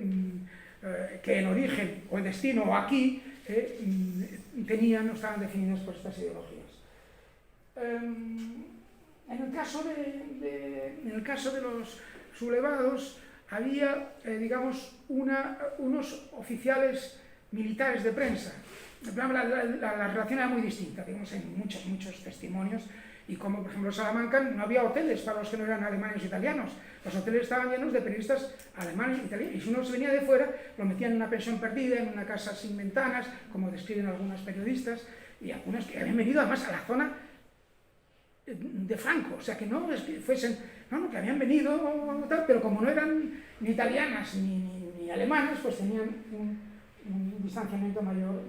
en origen o en destino o aquí estaban definidas por estas ideologías. En el caso de los sublevados había, digamos, unos oficiales militares de prensa. La relación era muy distinta, digamos, en muchos testimonios, y como, por ejemplo, en Salamanca no había hoteles para los que no eran alemanes o italianos. Los hoteles estaban llenos de periodistas alemanes e italianos, y si uno se venía de fuera, lo metían en una pensión perdida, en una casa sin ventanas, como describen algunos periodistas, y algunos que habían venido además a la zona de Franco, o sea, que no fuesen, no, que habían venido tal, pero como no eran ni italianas ni alemanas, pues tenían un distanciamiento mayor,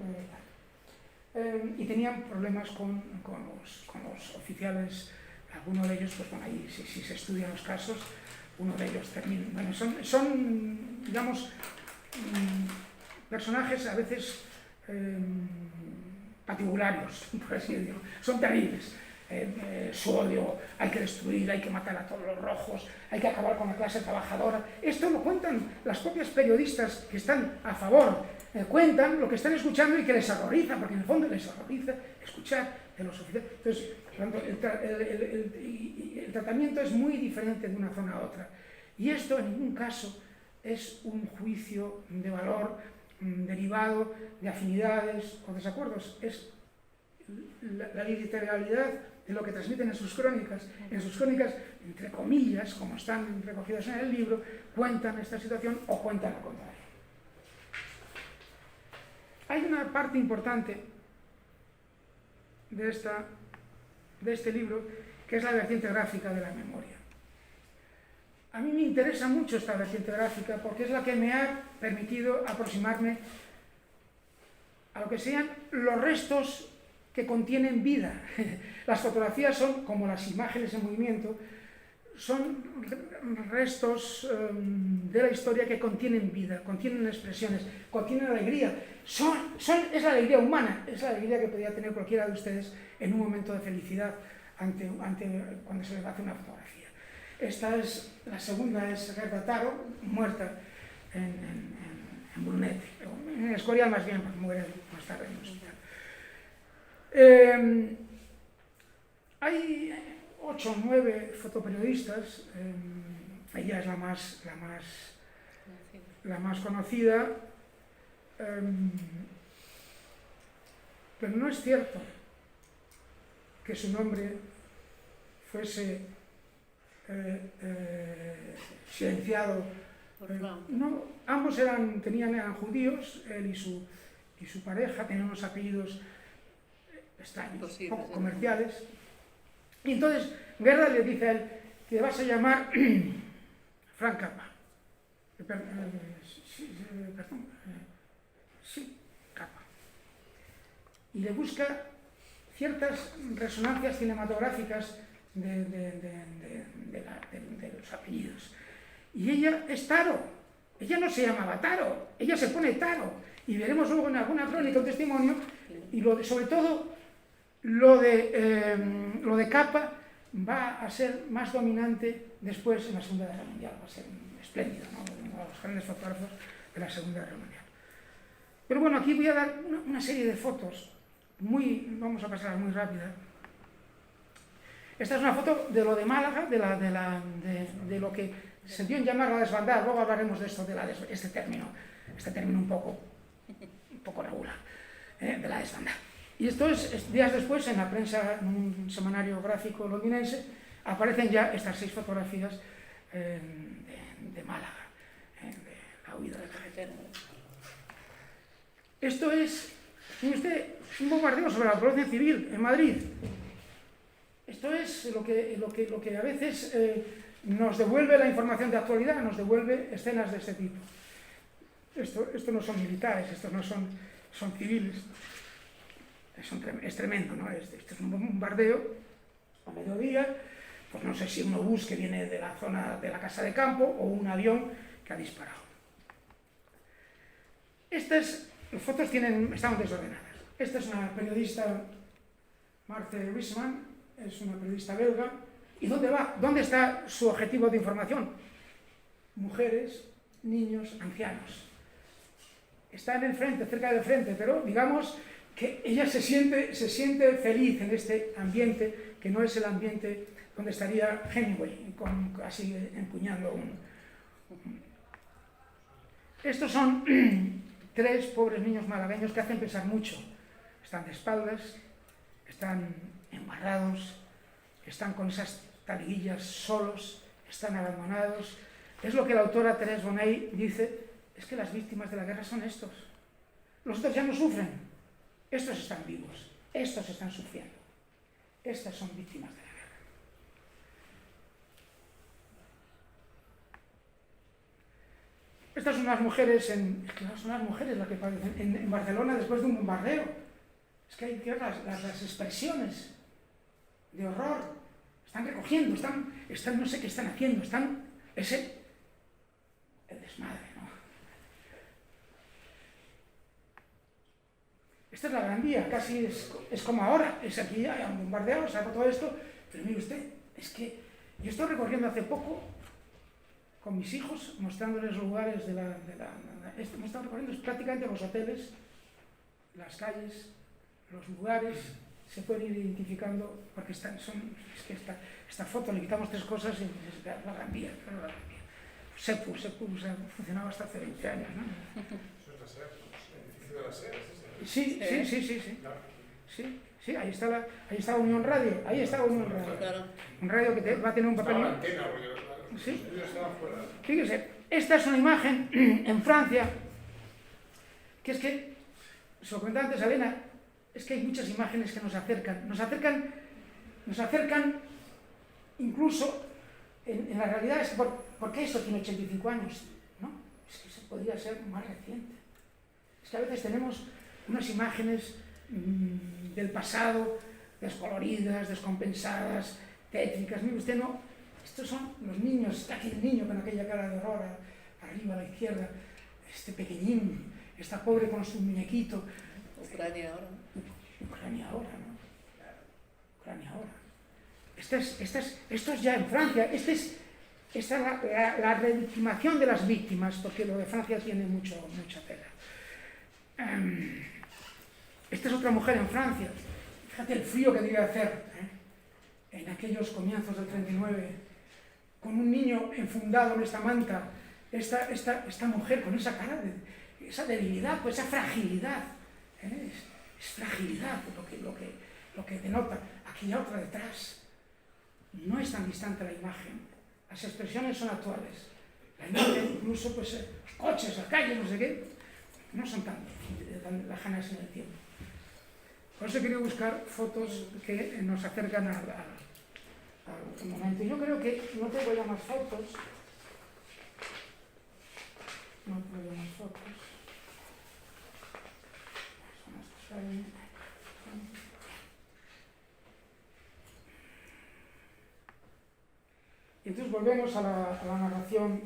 y tenían problemas con los oficiales. Algunos de ellos, pues bueno, ahí si se estudian los casos, uno de ellos termina, bueno, son digamos, personajes a veces patibularios, por así decirlo, son terribles. Su odio, hay que destruir, hay que matar a todos los rojos, hay que acabar con la clase trabajadora. Esto lo cuentan las propias periodistas que están a favor, cuentan lo que están escuchando y que les horroriza, porque en el fondo les horroriza escuchar de los oficiales. Entonces, el tratamiento es muy diferente de una zona a otra. Y esto en ningún caso es un juicio de valor derivado de afinidades o desacuerdos, es la literalidad de lo que transmiten en sus crónicas, entre comillas, como están recogidas en el libro, cuentan esta situación o cuentan lo contrario. Hay una parte importante de este libro, que es la vertiente gráfica de la memoria. A mí me interesa mucho esta vertiente gráfica porque es la que me ha permitido aproximarme a lo que sean los restos que contienen vida. Las fotografías son como las imágenes en movimiento, son restos de la historia que contienen vida, contienen expresiones, contienen alegría. Es la alegría humana, es la alegría que podría tener cualquiera de ustedes en un momento de felicidad cuando se les hace una fotografía. Esta es la segunda, es Gerda Taro, muerta en Brunete, en Escorial más bien, porque muere más tarde en el hospital. Hay 8 o 9 fotoperiodistas, ella es la más conocida, pero no es cierto que su nombre fuese silenciado. No, ambos eran judíos, él y su pareja, tenían unos apellidos extraños, poco comerciales. Y entonces Gerda le dice a él que vas a llamar Frank Cappa. Sí, Cappa. Y le busca ciertas resonancias cinematográficas de los apellidos. Y ella es Taro. Ella no se llamaba Taro, ella se pone Taro. Y veremos luego en alguna crónica un testimonio, y sobre todo lo de Cappa va a ser más dominante después en la Segunda Guerra Mundial, va a ser espléndido, ¿no? Uno de los grandes fotógrafos de la Segunda Guerra Mundial. Pero bueno, aquí voy a dar una serie de fotos, vamos a pasar muy rápida. Esta es una foto de lo de Málaga, de lo que se dio en llamar la desbandada. Luego hablaremos de esto, este término un poco regular, de la desbandada. Y esto es días después, en la prensa, en un semanario gráfico londinense, aparecen ya estas 6 fotografías de Málaga, de la huida de carretera. Esto es, mire usted, un bombardeo sobre la población civil en Madrid. Esto es lo que a veces nos devuelve la información de actualidad, nos devuelve escenas de este tipo. Esto no son militares, estos no son civiles. Es tremendo, ¿no? Esto es un bombardeo a mediodía, pues no sé si un obús que viene de la zona de la casa de campo o un avión que ha disparado. Las fotos están desordenadas. Esta es una periodista, Marthe Wisman, es una periodista belga. ¿Y dónde va? ¿Dónde está su objetivo de información? Mujeres, niños, ancianos. Está en el frente, cerca del frente, pero digamos que ella se siente feliz en este ambiente, que no es el ambiente donde estaría Hemingway, así empuñando Estos son 3 pobres niños malagueños que hacen pensar mucho. Están de espaldas, están embarrados, están con esas taliguillas solos, están abandonados. Es lo que la autora Thérèse Bonney dice, es que las víctimas de la guerra son estos. Los otros ya no sufren, estos están vivos, estos están sufriendo. Estas son víctimas de la guerra. Estas son las mujeres, son las mujeres las que padecen en Barcelona después de un bombardeo. Es que hay que ver las expresiones de horror. Están recogiendo, están no sé qué están haciendo, es el desmadre, ¿no? Esta es la Gran Vía, casi es como ahora, es aquí, hay un bombardeo, saco todo esto, pero mire usted, es que yo estoy recorriendo hace poco con mis hijos, mostrándoles lugares me están recorriendo prácticamente los hoteles, las calles, los lugares, se pueden ir identificando, porque es que esta foto le quitamos 3 cosas y es la Gran Vía, claro, la Gran Vía. Sepu, funcionaba hasta hace 20 años, ¿no? Eso es la SER, el edificio de la SER, ¿es ese? Sí, ahí está Unión Radio, Claro. Un radio que va a tener un papel... Estaba la antena, porque ¿sí? ellos estaban fuera. Fíjese, esta es una imagen en Francia, que es que, se lo comentaba antes a Elena, es que hay muchas imágenes que nos acercan incluso en la realidad, es que ¿por qué esto tiene 85 años? ¿No? Es que eso podría ser más reciente. Es que a veces tenemos unas imágenes del pasado, descoloridas, descompensadas, tétricas. Mire usted, no, estos son los niños, está aquí el niño con aquella cara de horror arriba a la izquierda, este pequeñín, esta pobre con su muñequito. Ucrania ahora. Esto es ya en Francia, esta es la revictimación de las víctimas, porque lo de Francia tiene mucha tela. Esta es otra mujer en Francia, fíjate el frío que debía hacer en aquellos comienzos del 39, con un niño enfundado en esta manta, esta mujer con esa cara, esa debilidad, pues esa fragilidad, es fragilidad lo que denota. Aquella otra detrás. No es tan distante la imagen, las expresiones son actuales. La imagen, incluso pues, los coches, las calles, no sé qué, no son tan lejanas en el tiempo. Por eso he querido buscar fotos que nos acercan al momento. Yo creo que no tengo ya más fotos. Y entonces volvemos a la narración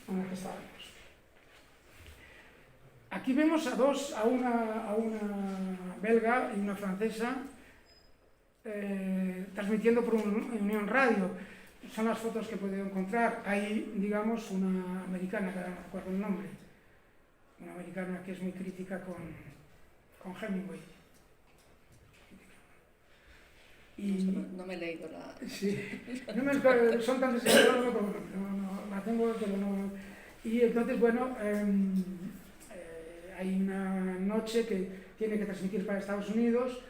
en la que estábamos. Aquí vemos a una belga y una francesa transmitiendo por Unión Radio. Son las fotos que he podido encontrar. Hay, digamos, una americana, que ahora no recuerdo el nombre, una americana que es muy crítica con Hemingway. Y no me he leído la... Sí, son tantas que no la tengo, pero no... Y entonces, bueno, hay una noche que tiene que transmitir para Estados Unidos,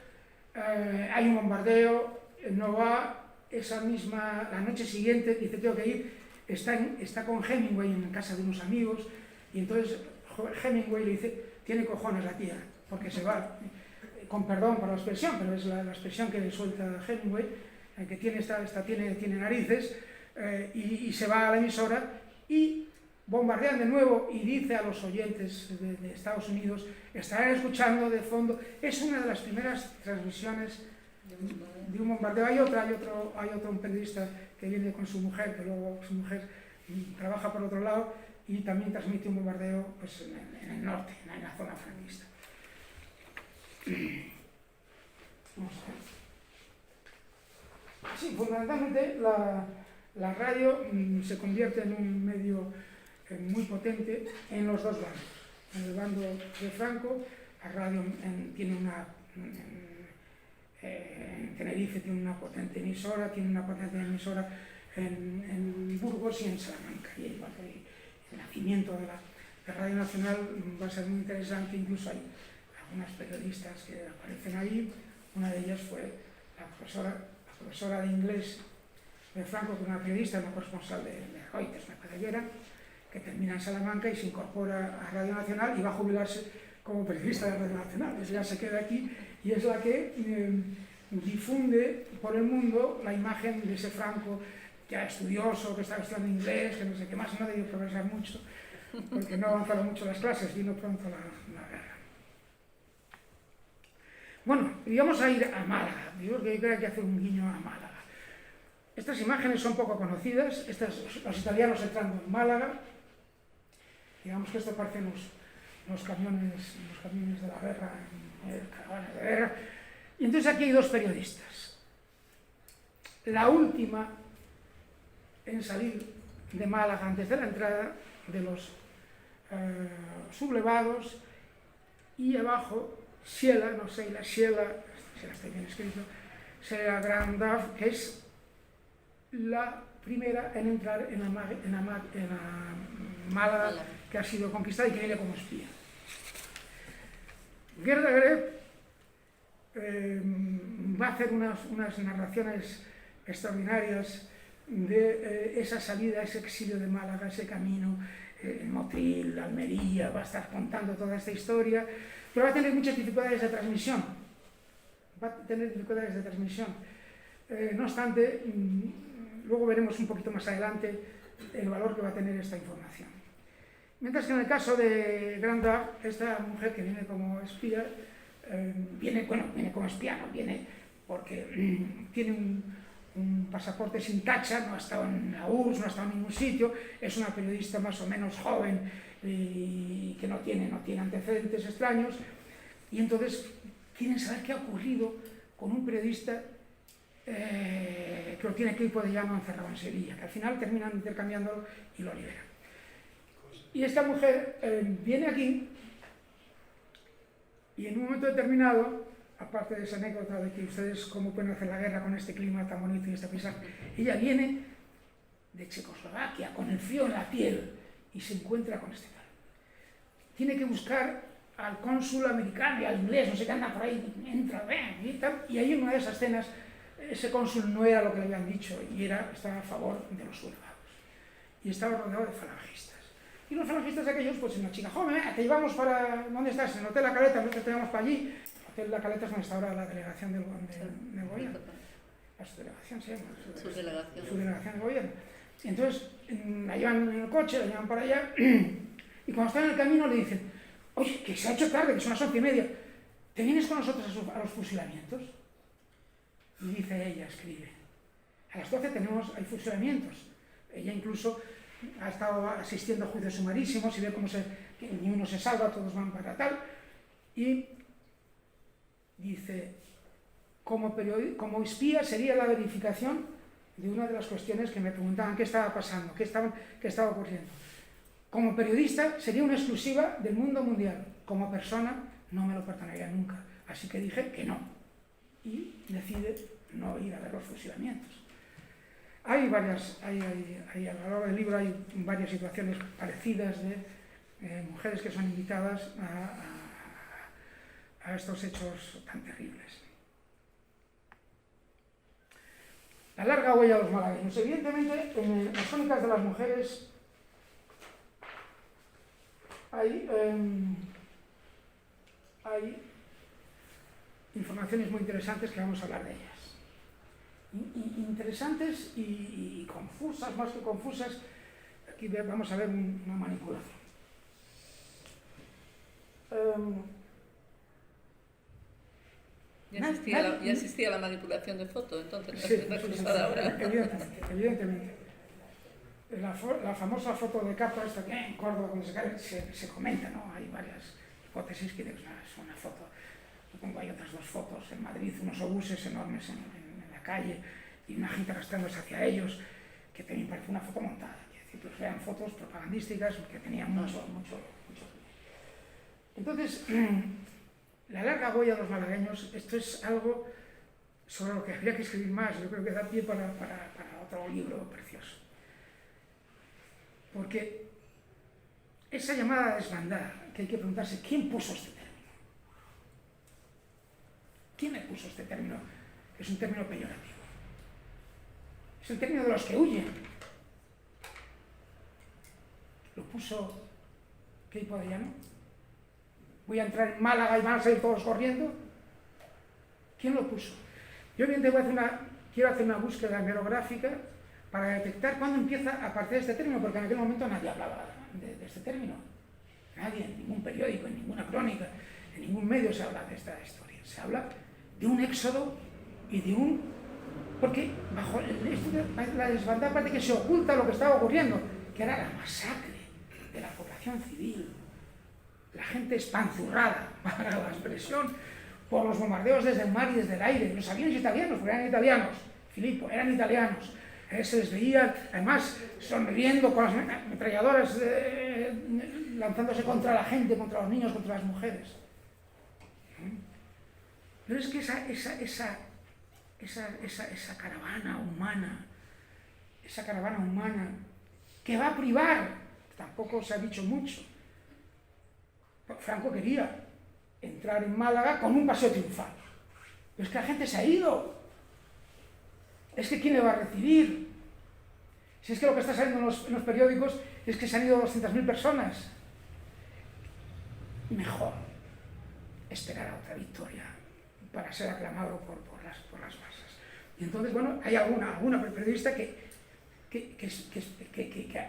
hay un bombardeo, no va, la noche siguiente, dice tengo que ir, está con Hemingway en casa de unos amigos, y entonces Hemingway le dice, tiene cojones la tía, porque se va... con perdón por la expresión, pero es la expresión que le suelta Hemingway, que tiene narices, y se va a la emisora y bombardean de nuevo y dice a los oyentes de Estados Unidos, estarán escuchando de fondo, es una de las primeras transmisiones de un bombardeo. Hay otro un periodista que viene con su mujer, que luego su mujer trabaja por otro lado y también transmite un bombardeo pues, en el norte, en la zona franquista. Sí, fundamentalmente la radio se convierte en un medio muy potente en los dos bandos. En el bando de Franco, la radio tiene una en Tenerife tiene una potente emisora, en Burgos y en Salamanca. Y igual que el nacimiento de la Radio Nacional va a ser muy interesante, incluso hay algunas periodistas que aparecen ahí. Una de ellas fue la profesora de inglés de Franco, que es una periodista, una corresponsal de Reuters, me parece que era, que termina en Salamanca y se incorpora a Radio Nacional y va a jubilarse como periodista de Radio Nacional. Ella se queda aquí y es la que difunde por el mundo la imagen de ese Franco ya estudioso, que estaba estudiando inglés, que no sé qué más, no debió progresar mucho, porque no avanzaron mucho las clases, vino pronto la guerra. Bueno, y vamos a ir a Málaga. Yo creo que hay que hacer un guiño a Málaga. Estas imágenes son poco conocidas, los italianos entrando en Málaga. Digamos que esto parecen los camiones de la guerra, caravanas de guerra. Y entonces aquí hay dos periodistas. La última en salir de Málaga antes de la entrada de los sublevados, y abajo Sheila, no sé, la Sheila, si la estoy bien escrito, Sheila Grandaf, que es la primera en entrar en la Málaga que ha sido conquistada y que viene como espía. Gerda Gref va a hacer unas narraciones extraordinarias de esa salida, ese exilio de Málaga, ese camino, Motril, Almería, va a estar contando toda esta historia, pero va a tener muchas dificultades de transmisión. No obstante, luego veremos un poquito más adelante el valor que va a tener esta información. Mientras que en el caso de Grandaf, esta mujer que viene como espía, viene como espía, no viene porque tiene un pasaporte sin tacha, no ha estado en la URSS, no ha estado en ningún sitio, es una periodista más o menos joven y que no tiene antecedentes extraños, y entonces quieren saber qué ha ocurrido con un periodista que lo tiene Queipo de Llano encerrado en Sevilla, que al final terminan intercambiándolo y lo liberan. Y esta mujer viene aquí y en un momento determinado, aparte de esa anécdota de que ustedes cómo pueden hacer la guerra con este clima tan bonito y este paisaje, ella viene de Checoslovaquia con el frío en la piel y se encuentra con este tal. Tiene que buscar al cónsul americano y al inglés, no sé qué, anda por ahí, entra, ven, y tal, y ahí en una de esas escenas ese cónsul no era lo que le habían dicho y estaba a favor de los sublevados y estaba rodeado de falangistas. Y los falangistas aquellos, pues una chica joven, te llevamos para, ¿dónde estás? En el Hotel La Caleta, nosotros te llevamos para allí. El Hotel La Caleta es donde está ahora la delegación del gobierno. La subdelegación se llama. Subdelegación del gobierno. Y entonces la llevan en el coche, la llevan para allá, y cuando están en el camino le dicen, oye, que se ha hecho tarde, que son las 11:30, ¿te vienes con nosotros a los fusilamientos? Y dice ella, escribe, a las 12 hay fusilamientos. Ella incluso ha estado asistiendo a juicios sumarísimos y ve cómo que ni uno se salva, todos van para tal. Y dice, como espía sería la verificación de una de las cuestiones que me preguntaban qué estaba pasando, qué estaba ocurriendo. Como periodista sería una exclusiva del mundo mundial. Como persona no me lo perdonaría nunca. Así que dije que no. Y decide no ir a ver los fusilamientos. A lo largo del libro hay varias situaciones parecidas de mujeres que son invitadas a estos hechos tan terribles. La larga huella de los malagueños. Evidentemente, en las crónicas de las mujeres hay informaciones muy interesantes que vamos a hablar de ellas. Interesantes y confusas, más que confusas. Aquí vamos a ver una manipulación. Ya existía la manipulación de fotos, entonces Sí, no es usada ahora. Evidentemente. La famosa foto de capa, esta que en Córdoba cuando se comenta, ¿no? Hay varias hipótesis que es una foto. Supongo hay otras dos fotos en Madrid, unos obuses enormes en la calle y una gente arrastrándose hacia ellos, que también parece una foto montada. Es decir, pues eran fotos propagandísticas que tenían mucho. Entonces, la la larga huella de los malagueños, esto es algo sobre lo que habría que escribir más, yo creo que da pie para otro libro precioso. Porque esa llamada desbandada, que hay que preguntarse, ¿quién puso este término? ¿Quién le puso este término? Es un término peyorativo. Es el término de los que huyen. Lo puso Queipo de Llano. Voy a entrar en Málaga y van a salir todos corriendo. ¿Quién lo puso? Yo evidentemente quiero hacer una búsqueda hemerográfica para detectar cuándo empieza a aparecer este término, porque en aquel momento nadie hablaba de este término. Nadie, en ningún periódico, en ninguna crónica, en ningún medio se habla de esta historia. Se habla de un éxodo y de un... Porque bajo la desbandada parece que se oculta lo que estaba ocurriendo, que era la masacre de la población civil. La gente espanzurrada, para la expresión, por los bombardeos desde el mar y desde el aire. Los aviones italianos, porque eran italianos, Filippo, eran italianos. Se les veía, además, sonriendo con las ametralladoras, lanzándose contra la gente, contra los niños, contra las mujeres. Pero es que esa caravana humana, que va a privar, tampoco se ha dicho mucho. Franco quería entrar en Málaga con un paseo triunfal. Pero es que la gente se ha ido. Es que ¿quién le va a recibir? Si es que lo que está saliendo en los periódicos es que se han ido 200.000 personas. Mejor esperar a otra victoria para ser aclamado por las masas. Y entonces, bueno, hay alguna periodista que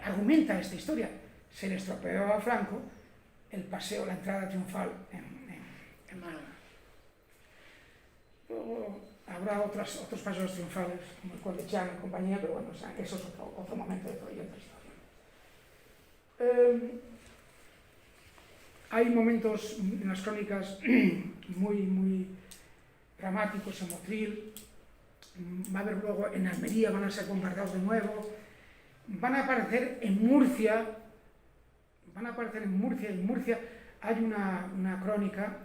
argumenta esta historia. Se le estropeó a Franco el paseo, la entrada triunfal en Málaga. Luego habrá otros paseos triunfales, como el Coldechán y compañía, pero bueno, o sea, eso es otro momento de otra historia. Hay momentos en las crónicas muy dramáticos en Motril. Va a haber luego en Almería, van a ser bombardeados de nuevo. Van a aparecer en Murcia. En Murcia hay una crónica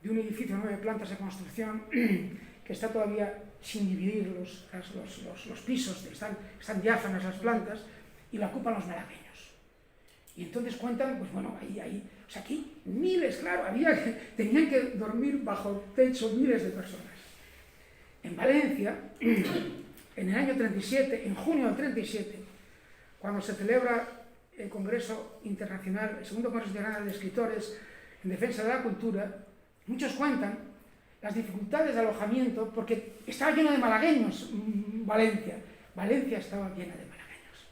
de un edificio de 9 plantas de construcción que está todavía sin dividir los pisos, están diáfanas las plantas y la ocupan los malagueños. Y entonces cuentan, pues bueno, o sea, aquí miles, claro, tenían que dormir bajo techo miles de personas. En Valencia, en el año 37, en junio del 37, cuando se celebra el Congreso Internacional, el segundo Congreso Internacional de Escritores en Defensa de la Cultura, muchos cuentan las dificultades de alojamiento porque estaba lleno de malagueños Valencia. Valencia estaba llena de malagueños.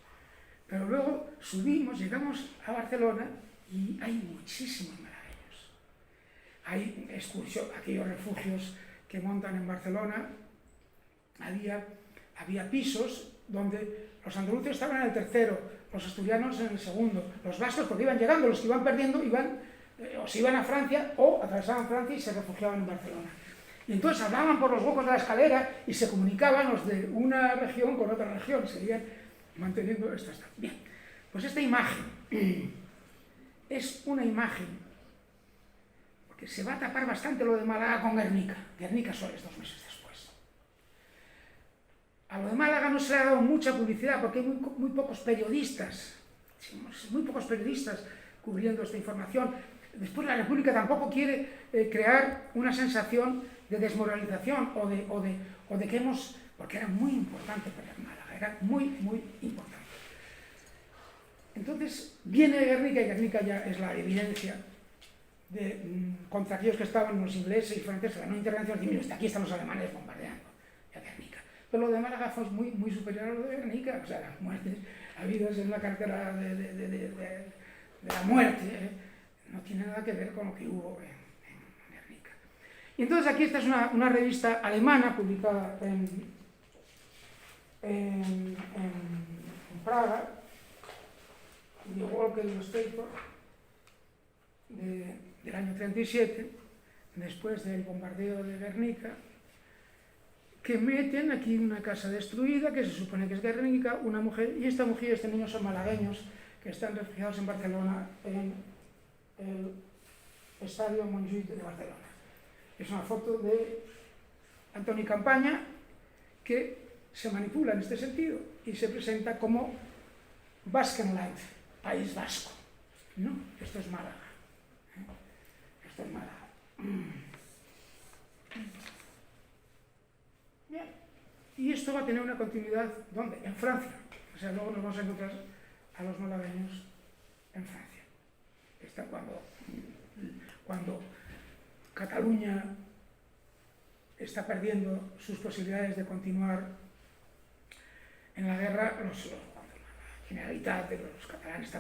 Pero luego llegamos a Barcelona y hay muchísimos malagueños. Hay aquellos refugios que montan en Barcelona, había pisos donde los andaluces estaban en el tercero, los asturianos en el segundo, los vascos porque iban llegando, los que iban perdiendo o se iban a Francia o atravesaban Francia y se refugiaban en Barcelona. Y entonces hablaban por los huecos de la escalera y se comunicaban los de una región con otra región, seguían manteniendo estas. Bien, pues esta imagen es una imagen, porque se va a tapar bastante lo de Málaga con Guernica. Guernica solo es 2 meses después. A lo de Málaga no se le ha dado mucha publicidad porque hay muy pocos periodistas cubriendo esta información. Después la República tampoco quiere crear una sensación de desmoralización o de que porque era muy importante para Málaga, era muy importante. Entonces viene Guernica y Guernica ya es la evidencia contra aquellos que estaban los ingleses y franceses, la no intervención, y aquí están los alemanes bombardeando a Guernica. Pero lo de Málaga fue muy superior a lo de Guernica, o sea, las muertes habidas en la cartera de la muerte, no tiene nada que ver con lo que hubo en Guernica. Y entonces aquí esta es una revista alemana publicada en Praga, Die Wolken Newspaper, del año 37, después del bombardeo de Guernica, que meten aquí una casa destruida, que se supone que es Guernica, una mujer, y esta mujer y este niño son malagueños, que están refugiados en Barcelona en el Estadio Montjuïc de Barcelona. Es una foto de Antoni Campaña que se manipula en este sentido y se presenta como Baskenland, País Vasco. No, esto es Málaga. Esto es Málaga. Bien. Y esto va a tener una continuidad, ¿dónde? En Francia. O sea, luego nos vamos a encontrar a los malagueños en Francia. Está cuando Cataluña está perdiendo sus posibilidades de continuar en la guerra, la Generalitat de los catalanes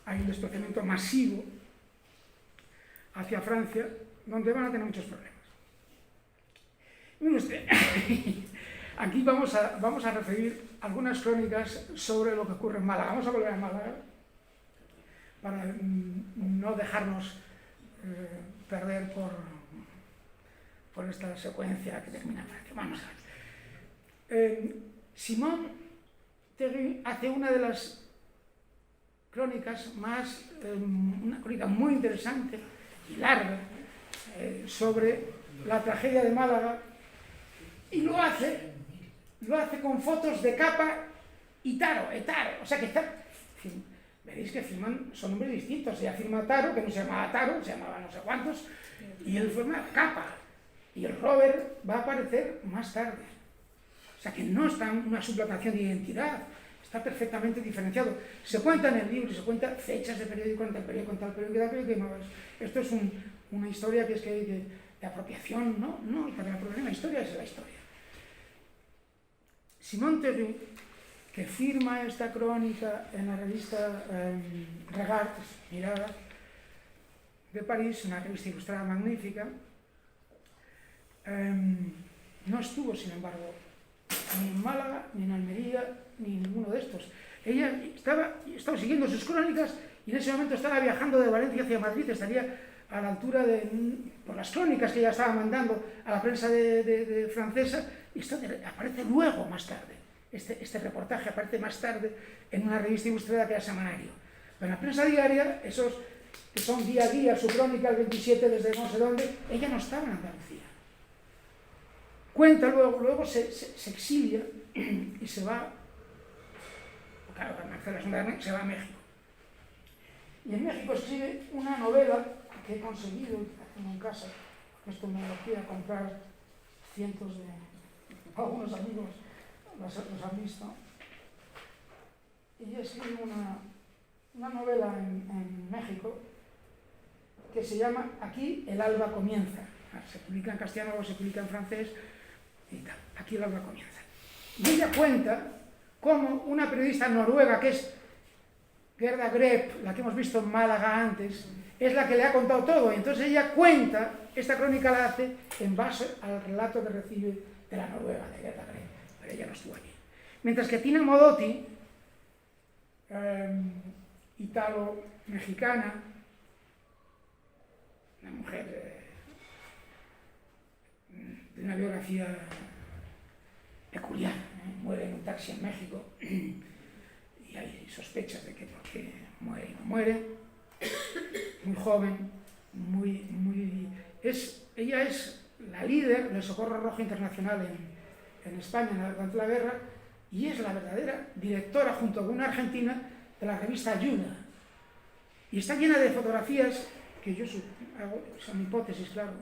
hay un desplazamiento masivo hacia Francia, donde van a tener muchos problemas. Mire usted, aquí vamos a referir algunas crónicas sobre lo que ocurre en Málaga. Vamos a volver a Málaga para no dejarnos perder por esta secuencia que termina en Francia. Vamos a ver. Simón Tegui hace una de las crónicas una crónica muy interesante y larga sobre la tragedia de Málaga, y lo hace con fotos de Capa y Taro, o sea que está, veréis que firman, son nombres distintos. Ella firma Taro, que no se llamaba Taro, se llamaba no sé cuántos, y él firma Capa, y el Robert va a aparecer más tarde. O sea que no está en una suplantación de identidad, está perfectamente diferenciado. Se cuenta en el libro, se cuenta fechas de periódico, en tal periódico, en tal periódico, en tal periódico. Esto es una historia que es de apropiación, no, para el problema, la historia es la historia. Simón Tegui, que firma esta crónica en la revista Regards, Mirada, de París, una revista ilustrada magnífica, no estuvo, sin embargo, ni en Málaga, ni en Almería, ni en ninguno de estos. Ella estaba siguiendo sus crónicas y en ese momento estaba viajando de Valencia hacia Madrid, estaría a la altura por las crónicas que ella estaba mandando a la prensa de francesa, y esto aparece luego, más tarde. Este reportaje aparece más tarde en una revista ilustrada que era Semanario. Pero en la prensa diaria, esos que son día a día, su crónica el 27 desde no sé dónde, ella no estaba en Andalucía. Cuenta luego se exilia y se va, claro, Marcela Sundarne se va a México. Y en México escribe una novela que he conseguido, tengo en casa, esto me lo quiero comprar cientos de algunos amigos, los han visto. Y ella escribe una novela en México que se llama Aquí el alba comienza. Se publica en castellano, luego se publica en francés y tal. Aquí el alba comienza. Y ella cuenta cómo una periodista noruega, que es Gerda Grep, la que hemos visto en Málaga antes, es la que le ha contado todo. Y entonces ella cuenta, esta crónica la hace en base al relato que recibe de la noruega, de Gerda Grep. Pero ella no estuvo allí. Mientras que Tina Modotti, italo-mexicana, una mujer de una biografía peculiar, muere en un taxi en México y hay sospechas de que por qué muere y no muere, muy joven, ella es la líder del Socorro Rojo Internacional en España durante la guerra, y es la verdadera directora, junto con una argentina, de la revista Ayuda. Y está llena de fotografías, que yo hago, son hipótesis, claro,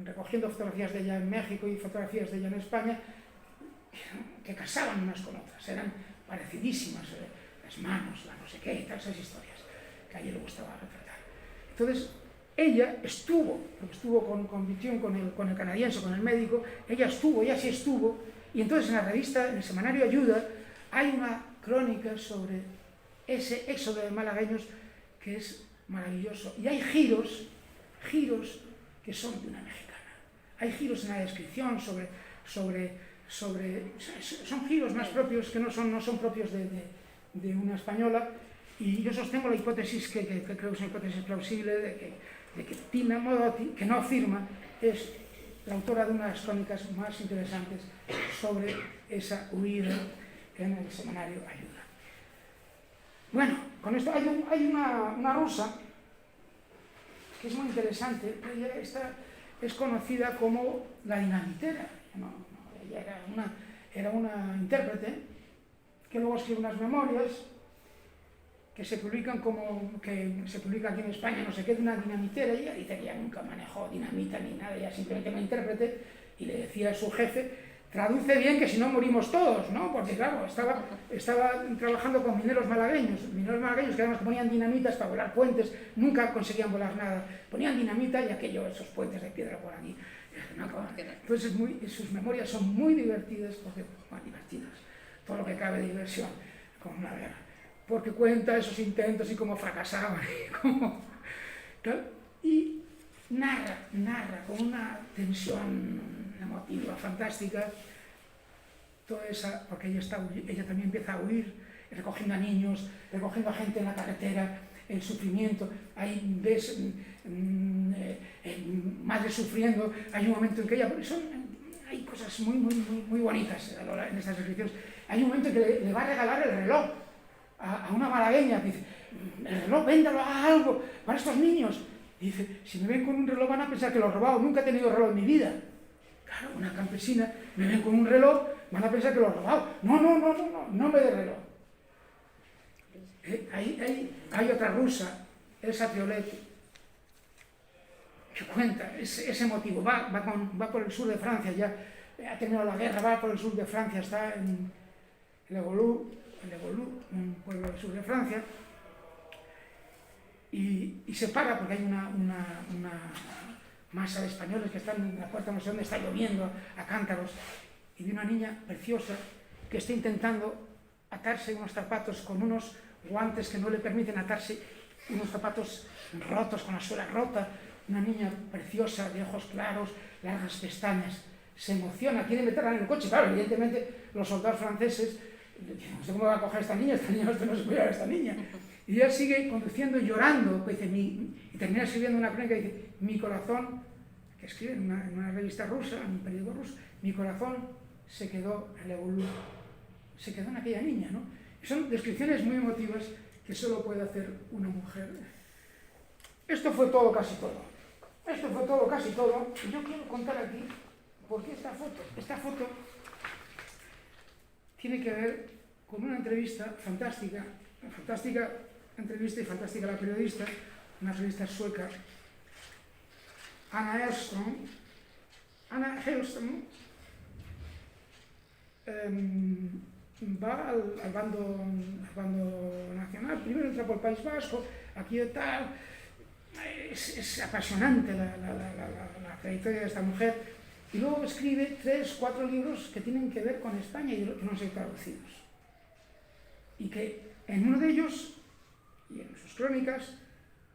recogiendo fotografías de ella en México y fotografías de ella en España, que casaban unas con otras, eran parecidísimas, las manos, la no sé qué, todas esas historias que a ella le gustaba retratar. Entonces, ella estuvo con Vicción, con el canadiense, con el médico, ella sí estuvo, y entonces en la revista, en el semanario Ayuda, hay una crónica sobre ese éxodo de malagueños que es maravilloso. Y hay giros que son de una mexicana. Hay giros en la descripción son giros más propios que no son propios de una española, y yo sostengo la hipótesis que creo que es una hipótesis plausible de que Tina Modotti, que no firma, es la autora de unas crónicas más interesantes sobre esa huida en el semanario Ayuda. Bueno, con esto hay una rusa que es muy interesante. Esta es conocida como la dinamitera. Ella era una intérprete que luego escribe unas memorias que se publican aquí en España, no sé qué, de una dinamitera. Y ella dice que ella nunca manejó dinamita ni nada, ella simplemente una intérprete, y le decía a su jefe: traduce bien, que si no morimos todos, ¿no? Porque claro, estaba trabajando con mineros malagueños que además ponían dinamitas para volar puentes, nunca conseguían volar nada, ponían dinamita y esos puentes de piedra por aquí. Entonces sus memorias son muy divertidas, divertidas, todo lo que cabe de diversión con una guerra, porque cuenta esos intentos y cómo fracasaban, y narra con una tensión emotiva fantástica toda esa, porque ella también empieza a huir, recogiendo a niños, recogiendo a gente en la carretera, el sufrimiento. Ahí ves madres sufriendo. Hay un momento en que ella, hay cosas muy bonitas en estas descripciones. Hay un momento en que le va a regalar el reloj a una malagueña, que dice: el reloj, véndalo, haga algo para estos niños. Y dice: si me ven con un reloj van a pensar que lo he robado, nunca he tenido reloj en mi vida. Claro, una campesina, me ven con un reloj, van a pensar que lo he robado. No me dé reloj. Hay otra rusa, Elsa Triolet, que cuenta ese motivo. Va por el sur de Francia, ya ha terminado la guerra, va por el sur de Francia, está en Le Goulou, un pueblo del sur de Francia, y se para porque hay una masa de españoles que están en la puerta, no sé dónde, está lloviendo a cántaros, y de una niña preciosa que está intentando atarse unos zapatos con unos guantes que no le permiten atarse, unos zapatos rotos, con la suela rota. Una niña preciosa, de ojos claros, largas pestañas, se emociona, quiere meterla en el coche. Claro, evidentemente los soldados franceses dicen: no sé cómo va a coger esta niña, usted no se puede llevar a esta niña. Y ella sigue conduciendo y llorando, pues dice, y termina escribiendo una crónica y dice: mi corazón, que escribe en una revista rusa, en un periódico ruso, mi corazón se quedó en Le Goulou, se quedó en aquella niña, ¿no? Y son descripciones muy emotivas que solo puede hacer una mujer. Esto fue todo, casi todo. Y yo quiero contar aquí por qué esta foto tiene que ver con una entrevista fantástica entrevista y fantástica la periodista, una periodista sueca, Anna Hellström. Anna Hellström va al bando nacional, primero entra por el País Vasco, aquí y tal. Es apasionante la trayectoria de esta mujer, y luego escribe 3 o 4 libros que tienen que ver con España y que no han sido traducidos, y que en uno de ellos, y en sus crónicas,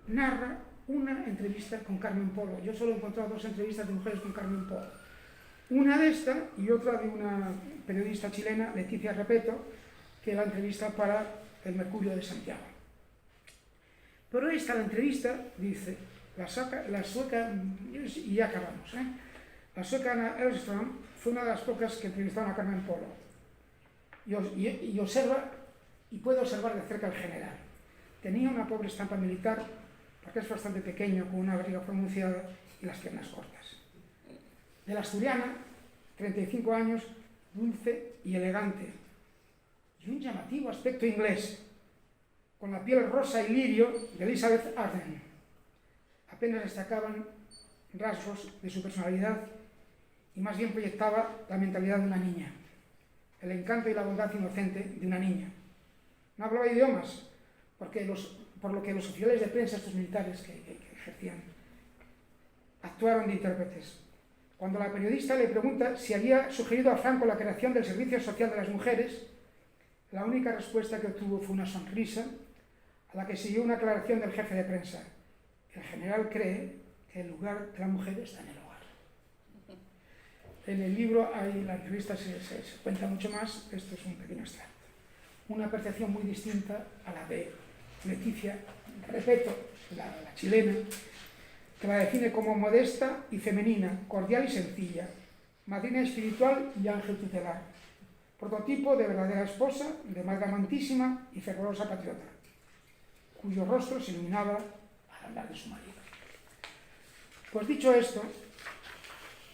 narra una entrevista con Carmen Polo. Yo solo he encontrado 2 entrevistas de mujeres con Carmen Polo, una de esta y otra de una periodista chilena, Leticia Repeto, que la entrevista para el Mercurio de Santiago. Pero esta, la entrevista, dice, la sueca, y ya acabamos, la sueca Anna Hellström fue una de las pocas que entrevistaron a Carmen Polo, y observa, y puede observar de cerca al general. Tenía una pobre estampa militar, porque es bastante pequeño, con una barriga pronunciada y las piernas cortas. De la asturiana, 35 años, dulce y elegante, y un llamativo aspecto inglés, con la piel rosa y lirio de Elizabeth Arden. Apenas destacaban rasgos de su personalidad, y más bien proyectaba la mentalidad de una niña, el encanto y la bondad inocente de una niña. No hablaba idiomas, por lo que los oficiales de prensa, estos militares que ejercían, actuaron de intérpretes. Cuando la periodista le pregunta si había sugerido a Franco la creación del Servicio Social de las Mujeres, la única respuesta que obtuvo fue una sonrisa, a la que siguió una aclaración del jefe de prensa. El general cree que el lugar de la mujer está en el hogar. En el libro, la entrevista se cuenta mucho más, esto es un pequeño extracto. Una percepción muy distinta a la de Leticia Repeto, la chilena, que la define como modesta y femenina, cordial y sencilla, madrina espiritual y ángel tutelar, prototipo de verdadera esposa, de madre amantísima y fervorosa patriota. cuyo rostro se iluminaba al hablar de su marido. Pues dicho esto,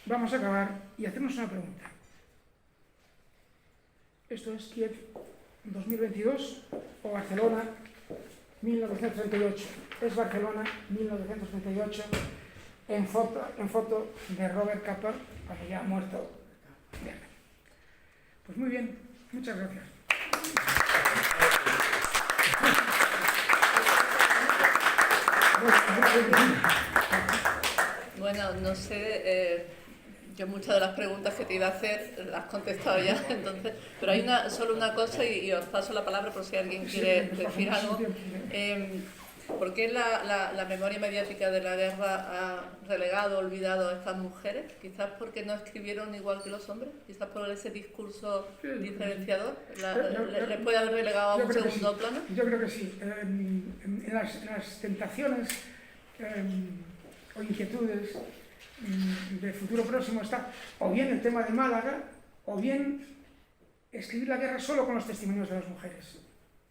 vamos a acabar y hacernos una pregunta. ¿Esto es Kiev 2022 o Barcelona 1938? Es Barcelona 1938 en foto de Robert Capa, cuando ya ha muerto. Bien. Pues muy bien, muchas gracias. Bueno, no sé, yo muchas de las preguntas que te iba a hacer las has contestado ya, entonces, pero hay solo una cosa y os paso la palabra por si alguien quiere decir algo. ¿Por qué la memoria mediática de la guerra ha relegado, olvidado a estas mujeres? Quizás porque no escribieron igual que los hombres, quizás por ese discurso diferenciador, les puede haber relegado a un segundo plano. Yo creo que sí. En las tentaciones o inquietudes de futuro próximo está o bien el tema de Málaga o bien escribir la guerra solo con los testimonios de las mujeres,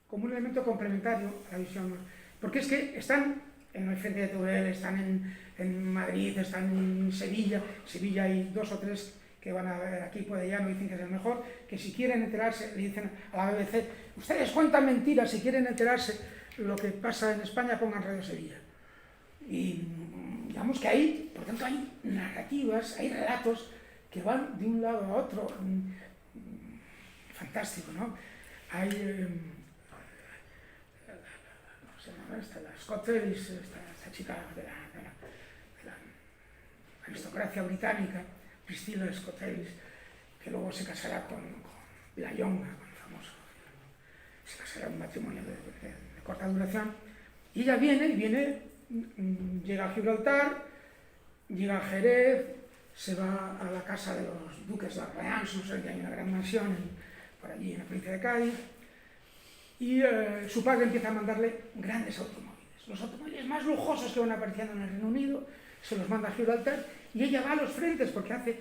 como un elemento complementario a la visión. Porque es que están en el Frente de Teruel, están en Madrid, están en Sevilla. En Sevilla hay 2 o 3 que van a ver aquí, puede ya, no dicen que es el mejor, que si quieren enterarse, le dicen a la BBC, ustedes cuentan mentiras, si quieren enterarse lo que pasa en España, pongan Radio Sevilla. Y digamos que ahí, por tanto, hay narrativas, hay relatos que van de un lado a otro. Fantástico, ¿no? Hay... la Scott Ellis, esta chica de la aristocracia británica, Priscilla Scott Ellis, que luego se casará con Villayonga, con el famoso, se casará en un matrimonio de corta duración, y ella viene, llega a Gibraltar, llega a Jerez, se va a la casa de los duques de Orleans, no sé, que hay una gran mansión por allí en la provincia de Cádiz, y su padre empieza a mandarle grandes automóviles. Los automóviles más lujosos que van apareciendo en el Reino Unido se los manda a Gibraltar y ella va a los frentes porque hace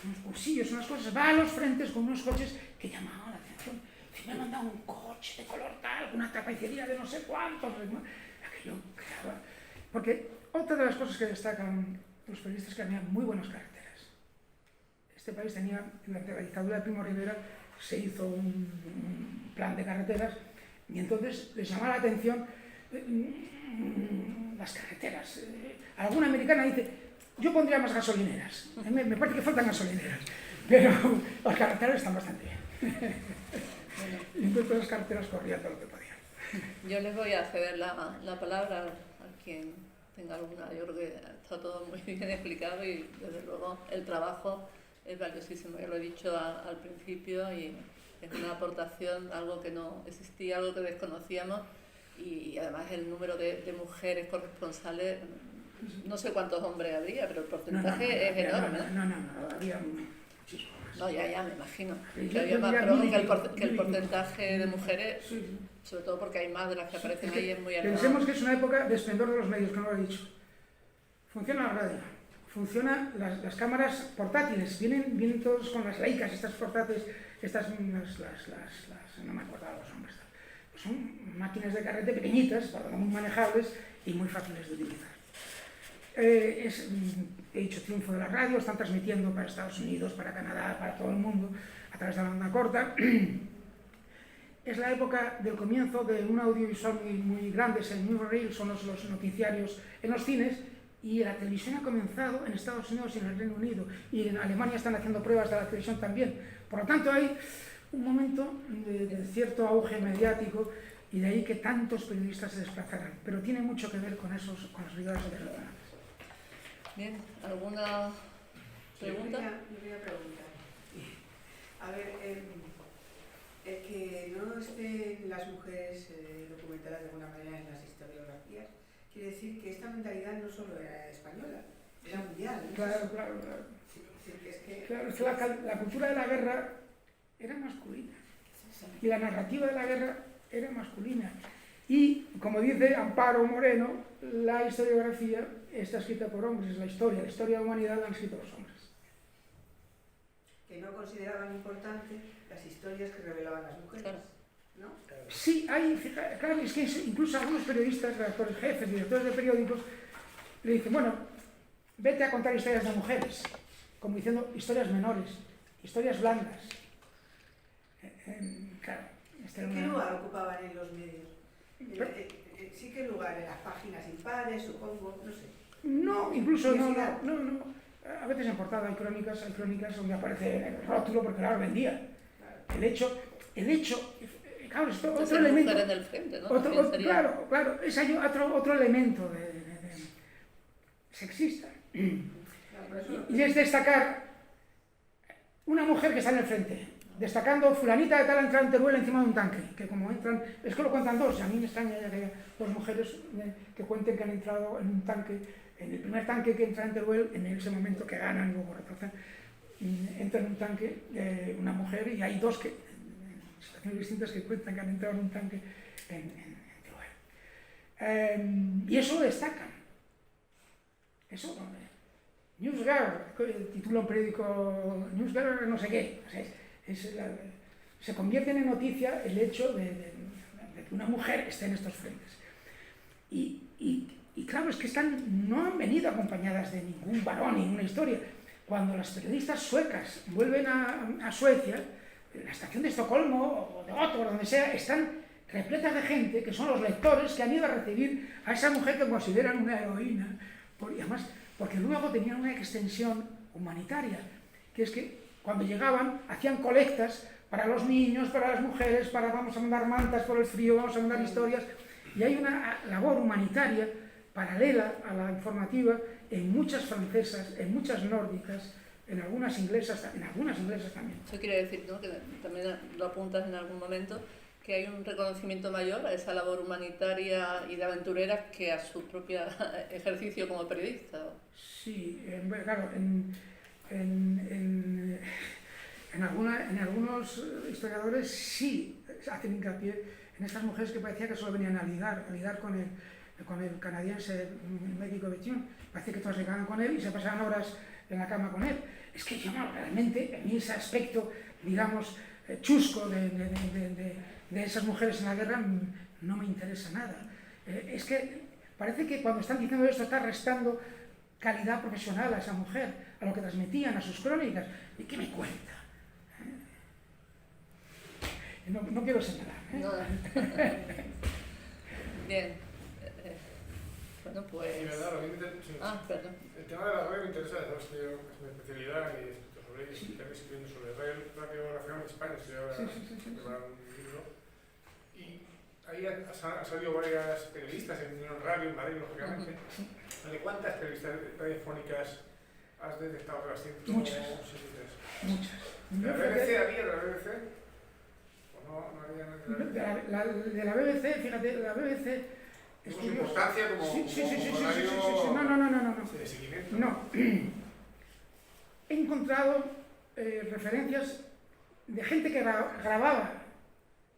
unos cursillos, unas cosas, va a los frentes con unos coches que llamaban la atención. Si me han mandado un coche de color tal, una tapicería de no sé cuántos, aquello creaba. Porque otra de las cosas que destacan los periodistas es que tenían muy buenas carreteras. Este país tenía, durante la dictadura de Primo Rivera, se hizo un plan de carreteras. Y entonces les llama la atención las carreteras. Alguna americana dice, yo pondría más gasolineras. Me parece que faltan gasolineras, pero las carreteras están bastante bien. Y entonces todas las carreteras corrían todo lo que podían. Yo les voy a ceder la palabra a quien tenga alguna. Yo creo que está todo muy bien explicado y desde luego el trabajo es valiosísimo. Yo lo he dicho al principio y es una aportación, algo que no existía, algo que desconocíamos y además el número de mujeres corresponsales, no sé cuántos hombres habría, pero el porcentaje es enorme. No, había muchísimo más. No, ya, me imagino. Que había más, pero que el porcentaje de mujeres, sobre todo porque hay más de las que aparecen ahí, es muy elevado. Pensemos que es una época de esplendor de los medios, que no lo he dicho. Funciona la radio, funcionan las cámaras portátiles, vienen todos con las Leicas, estas portátiles, estas, no me acuerdo los nombres, son máquinas de carrete pequeñitas, muy manejables y muy fáciles de utilizar. He dicho triunfo de la radio, están transmitiendo para Estados Unidos, para Canadá, para todo el mundo, a través de la banda corta. Es la época del comienzo de un audiovisual muy grande, es el newsreel, son los noticiarios en los cines, y la televisión ha comenzado en Estados Unidos y en el Reino Unido, y en Alemania están haciendo pruebas de la televisión también. Por lo tanto, hay un momento de cierto auge mediático, y de ahí que tantos periodistas se desplazaran. Pero tiene mucho que ver con los rigores internacionales. Bien, ¿alguna pregunta? Yo voy a preguntar. A ver, el que no estén las mujeres documentadas de alguna manera en las historiografías, quiere decir que esta mentalidad no solo era española, era mundial, ¿no? Claro. Claro, es que la cultura de la guerra era masculina. Y la narrativa de la guerra era masculina. Y, como dice Amparo Moreno, la historiografía está escrita por hombres, la historia de la humanidad la han escrito los hombres. Que no consideraban importante las historias que revelaban las mujeres. Claro. ¿no? Sí, claro, es que incluso algunos periodistas, redactores jefes, directores de periódicos, le dicen, bueno, vete a contar historias de mujeres, como diciendo historias menores, historias blandas. Claro, ¿Qué lugar ocupaban en los medios? Sí, ¿qué lugar? En las páginas impares, supongo, no sé. No, incluso no. A veces en portada hay crónicas donde aparece el rótulo porque la vendía. El hecho, claro, esto otro elemento. En el frente, ¿no? Claro, es otro elemento sexista. Y es destacar una mujer que está en el frente, destacando fulanita de tal entrar en Teruel encima de un tanque, que como entran, es que lo cuentan dos, y a mí me extraña ya que haya dos mujeres que cuenten que han entrado en un tanque, en el primer tanque que entra en Teruel, en ese momento que ganan, luego retroceden, entra en un tanque una mujer, y hay dos que, en situaciones distintas, que cuentan que han entrado en un tanque en Teruel. Y eso lo destacan. Eso, NewsGirl, titula un periódico, NewsGirl no sé qué, o sea, se convierte en noticia el hecho de que una mujer esté en estos frentes. Y claro, es que no han venido acompañadas de ningún varón, ninguna historia. Cuando las periodistas suecas vuelven a Suecia, la estación de Estocolmo o de Göteborg, donde sea, están repletas de gente que son los lectores que han ido a recibir a esa mujer que consideran una heroína. Y además, porque luego tenían una extensión humanitaria, que es que cuando llegaban hacían colectas para los niños, para las mujeres, vamos a mandar mantas por el frío, vamos a mandar historias, y hay una labor humanitaria paralela a la informativa en muchas francesas, en muchas nórdicas, en algunas inglesas también. Eso quiere decir, ¿no?, que también lo apuntas en algún momento, que hay un reconocimiento mayor a esa labor humanitaria y de aventureras que a su propio ejercicio como periodista. Sí, claro, en algunos historiadores sí hacen hincapié en estas mujeres que parecía que solo venían a ligar con el canadiense médico Bethune. Parece que todas ligaban con él y se pasaban horas en la cama con él. Es que yo realmente, a mí ese aspecto, digamos, chusco de esas mujeres en la guerra no me interesa nada. Es que parece que cuando están diciendo esto está restando calidad profesional a esa mujer, a lo que transmitían, a sus crónicas. ¿Y qué me cuenta? No quiero señalar. No. Bien. Bueno, pues... Y verdad, perdón. El tema de la red me interesa, es mi especialidad y he escrito sobre ello. Estoy escribiendo sobre red radiografía en España, estoy ahora preparando un libro. Y ahí han salido varias periodistas en Radio, en Madrid, lógicamente. ¿De cuántas periodistas radiofónicas has detectado que las tienen? Muchas. ¿De la BBC había de la BBC? ¿O no había nada? De la BBC, fíjate, la BBC... ¿Es su importancia como radio de seguimiento? No. He encontrado referencias de gente que grababa,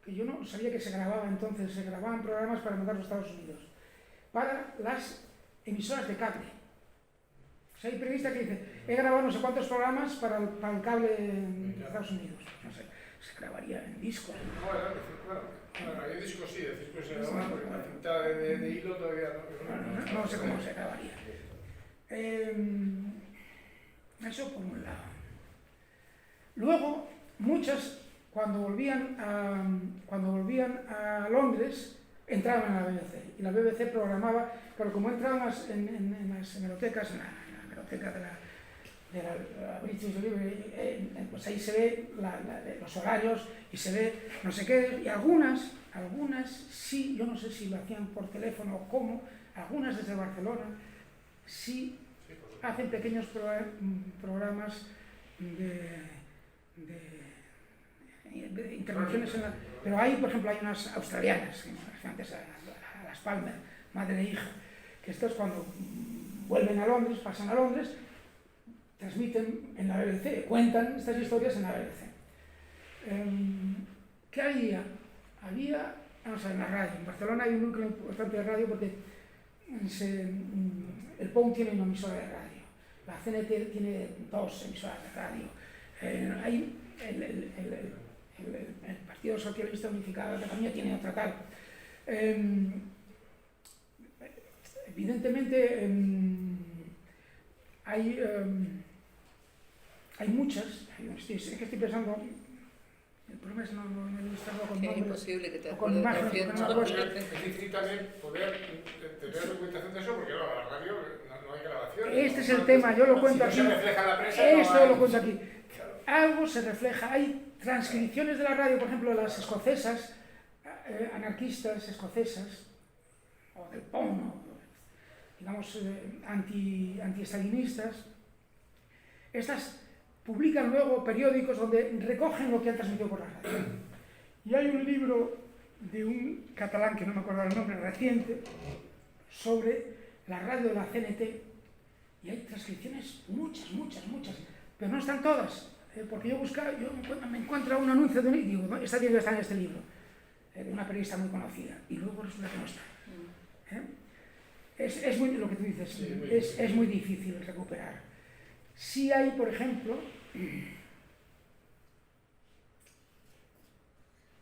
que yo no sabía que se grababa entonces, se grababan programas para mandar a los Estados Unidos, para las emisoras de cable. O sea, hay periodistas que dicen, he grabado no sé cuántos programas para el cable de Estados Unidos. No sé, se grabaría en disco. Claro, hay discos sí, el disco se graba, porque la cinta de hilo todavía no sé cómo se grabaría. Eso por un lado. Luego, muchas, cuando volvían a Londres, entraban a la BBC. Y la BBC programaba, pero como entraban en las hemerotecas, en la hemeroteca de la British Library, pues ahí se ve los horarios y se ve no sé qué, y algunas sí, yo no sé si lo hacían por teléfono o cómo, algunas desde Barcelona sí hacen pequeños programas de intervenciones pero hay, por ejemplo, hay unas australianas, antes a Las Palmas, madre e hija, que estas cuando vuelven a Londres, pasan a Londres, transmiten en la BBC, cuentan estas historias en la BBC. ¿Qué había? Vamos a ver, en la radio. En Barcelona hay un núcleo importante de radio porque el POUM tiene una emisora de radio, la CNT tiene 2 emisoras de radio, hay el Partido Socialista Unificado de Cataluña tiene otra tal. Evidentemente hay muchas, es que estoy pensando, el problema es no ilustrarlo con nombres, es imposible que te con acuerdes imágenes, de porque no me acuerdo. Es difícil también poder tener documentación de eso, porque claro, la radio no hay grabación. Este es el tema, yo lo cuento aquí. Si no se refleja en la prensa, Esto no lo cuento aquí. Claro. Algo se refleja, hay transcripciones de la radio, por ejemplo, las escocesas, anarquistas escocesas, o del POM, o, digamos, anti-estalinistas. Estas publican luego periódicos donde recogen lo que han transmitido por la radio. Y hay un libro de un catalán, que no me acuerdo el nombre, reciente, sobre la radio de la CNT, y hay transcripciones, muchas, pero no están todas, porque yo me encuentro un anuncio de un, y digo, esta tiene que estar en este libro, de una periodista muy conocida, y luego resulta que no está. Es muy, lo que tú dices, sí, es muy difícil recuperar. Sí hay, por ejemplo,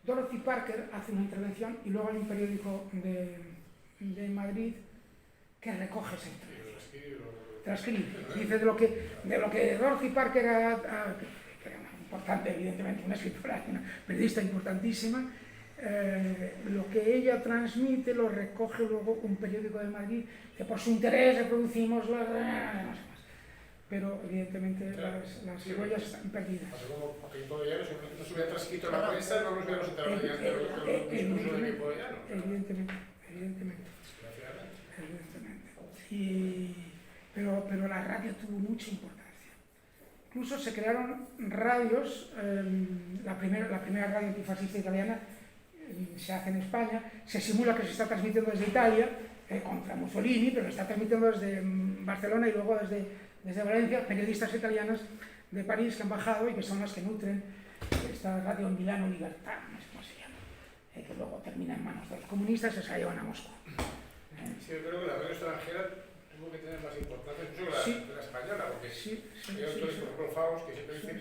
Dorothy Parker hace una intervención y luego hay un periódico de Madrid que recoge esa intervención. Transcribe. Dice de lo que Dorothy Parker que era importante, evidentemente, una escritora, una periodista importantísima, lo que ella transmite lo recoge luego un periódico de Madrid, que por su interés reproducimos no sé más. Pero evidentemente claro, las huellas están perdidas. Así como que todavía no se hubiera transcrito en la prensa, no nos hubiéramos enterado de discurso del equipo de Llano. Evidentemente. Pero la radio tuvo mucha importancia. Incluso se crearon radios, la primera radio antifascista italiana se hace en España, se simula que se está transmitiendo desde Italia, contra Mussolini, pero está transmitiendo desde Barcelona y luego desde Valencia, periodistas italianas de París que han bajado y que son las que nutren esta radio Milano Libertad, no sé cómo se llama, que luego termina en manos de los comunistas y se la llevan a Moscú. Sí, yo creo que la radio extranjera tuvo que tener más importancia, incluso que la española, porque hay autores, por ejemplo, Faust, que siempre dice que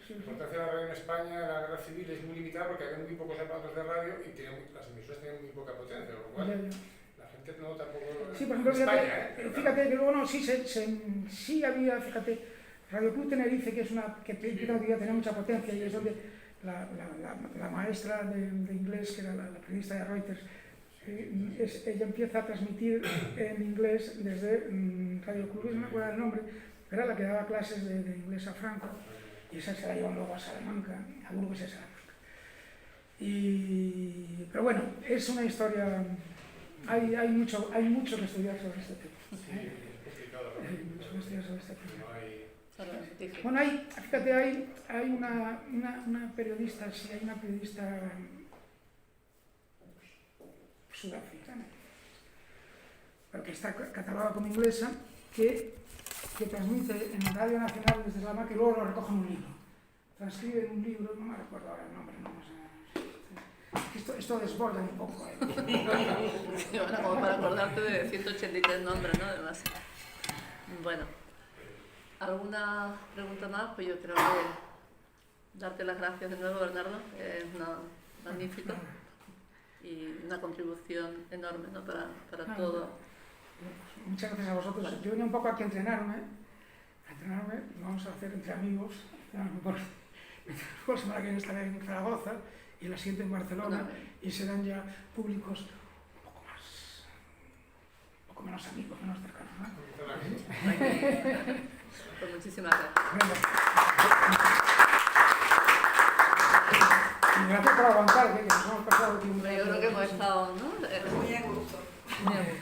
la importancia de la radio en España en la guerra civil es muy limitada porque había muy pocos aparatos de radio y las emisoras tenían muy poca potencia, con lo cual la gente no tampoco... Sí, por ejemplo, fíjate que luego sí había, fíjate, Radio Club Tenerife, que es que tenía mucha potencia y es donde la maestra de inglés, que era la periodista de Reuters, ella empieza a transmitir en inglés desde Radio Club, no me acuerdo el nombre, era la que daba clases de inglés a Franco, y esa se la llevan luego a Salamanca, a Burgos y a Salamanca. Pero bueno, es una historia, hay mucho que estudiar sobre este tema. Hay mucho que estudiar sobre este tema. Bueno, fíjate, hay una periodista, sí, hay una periodista sudafricana, pero que está catalogada como inglesa, que transmite en Radio Nacional desde Salamanca, que luego lo recoge en un libro. Transcribe en un libro, no me recuerdo ahora el nombre, esto desborda un poco. Sí, bueno, como para acordarte de 183 nombres, ¿no? Además. Bueno, ¿alguna pregunta más? Pues yo creo que darte las gracias de nuevo, Bernardo, es magnífico. Y una contribución enorme, ¿no? para todo. Muchas gracias a vosotros. Vale. Yo venía un poco aquí a entrenarme, vamos a hacer entre amigos, la semana que viene estaré en Zaragoza y la siguiente en Barcelona, y serán ya públicos un poco menos amigos, menos cercanos, ¿no? Pues muchísimas gracias. Y gracias por aguantar, que nos hemos pasado tiempo. Yo creo que hemos estado, ¿no? Muy a gusto. Muy a gusto.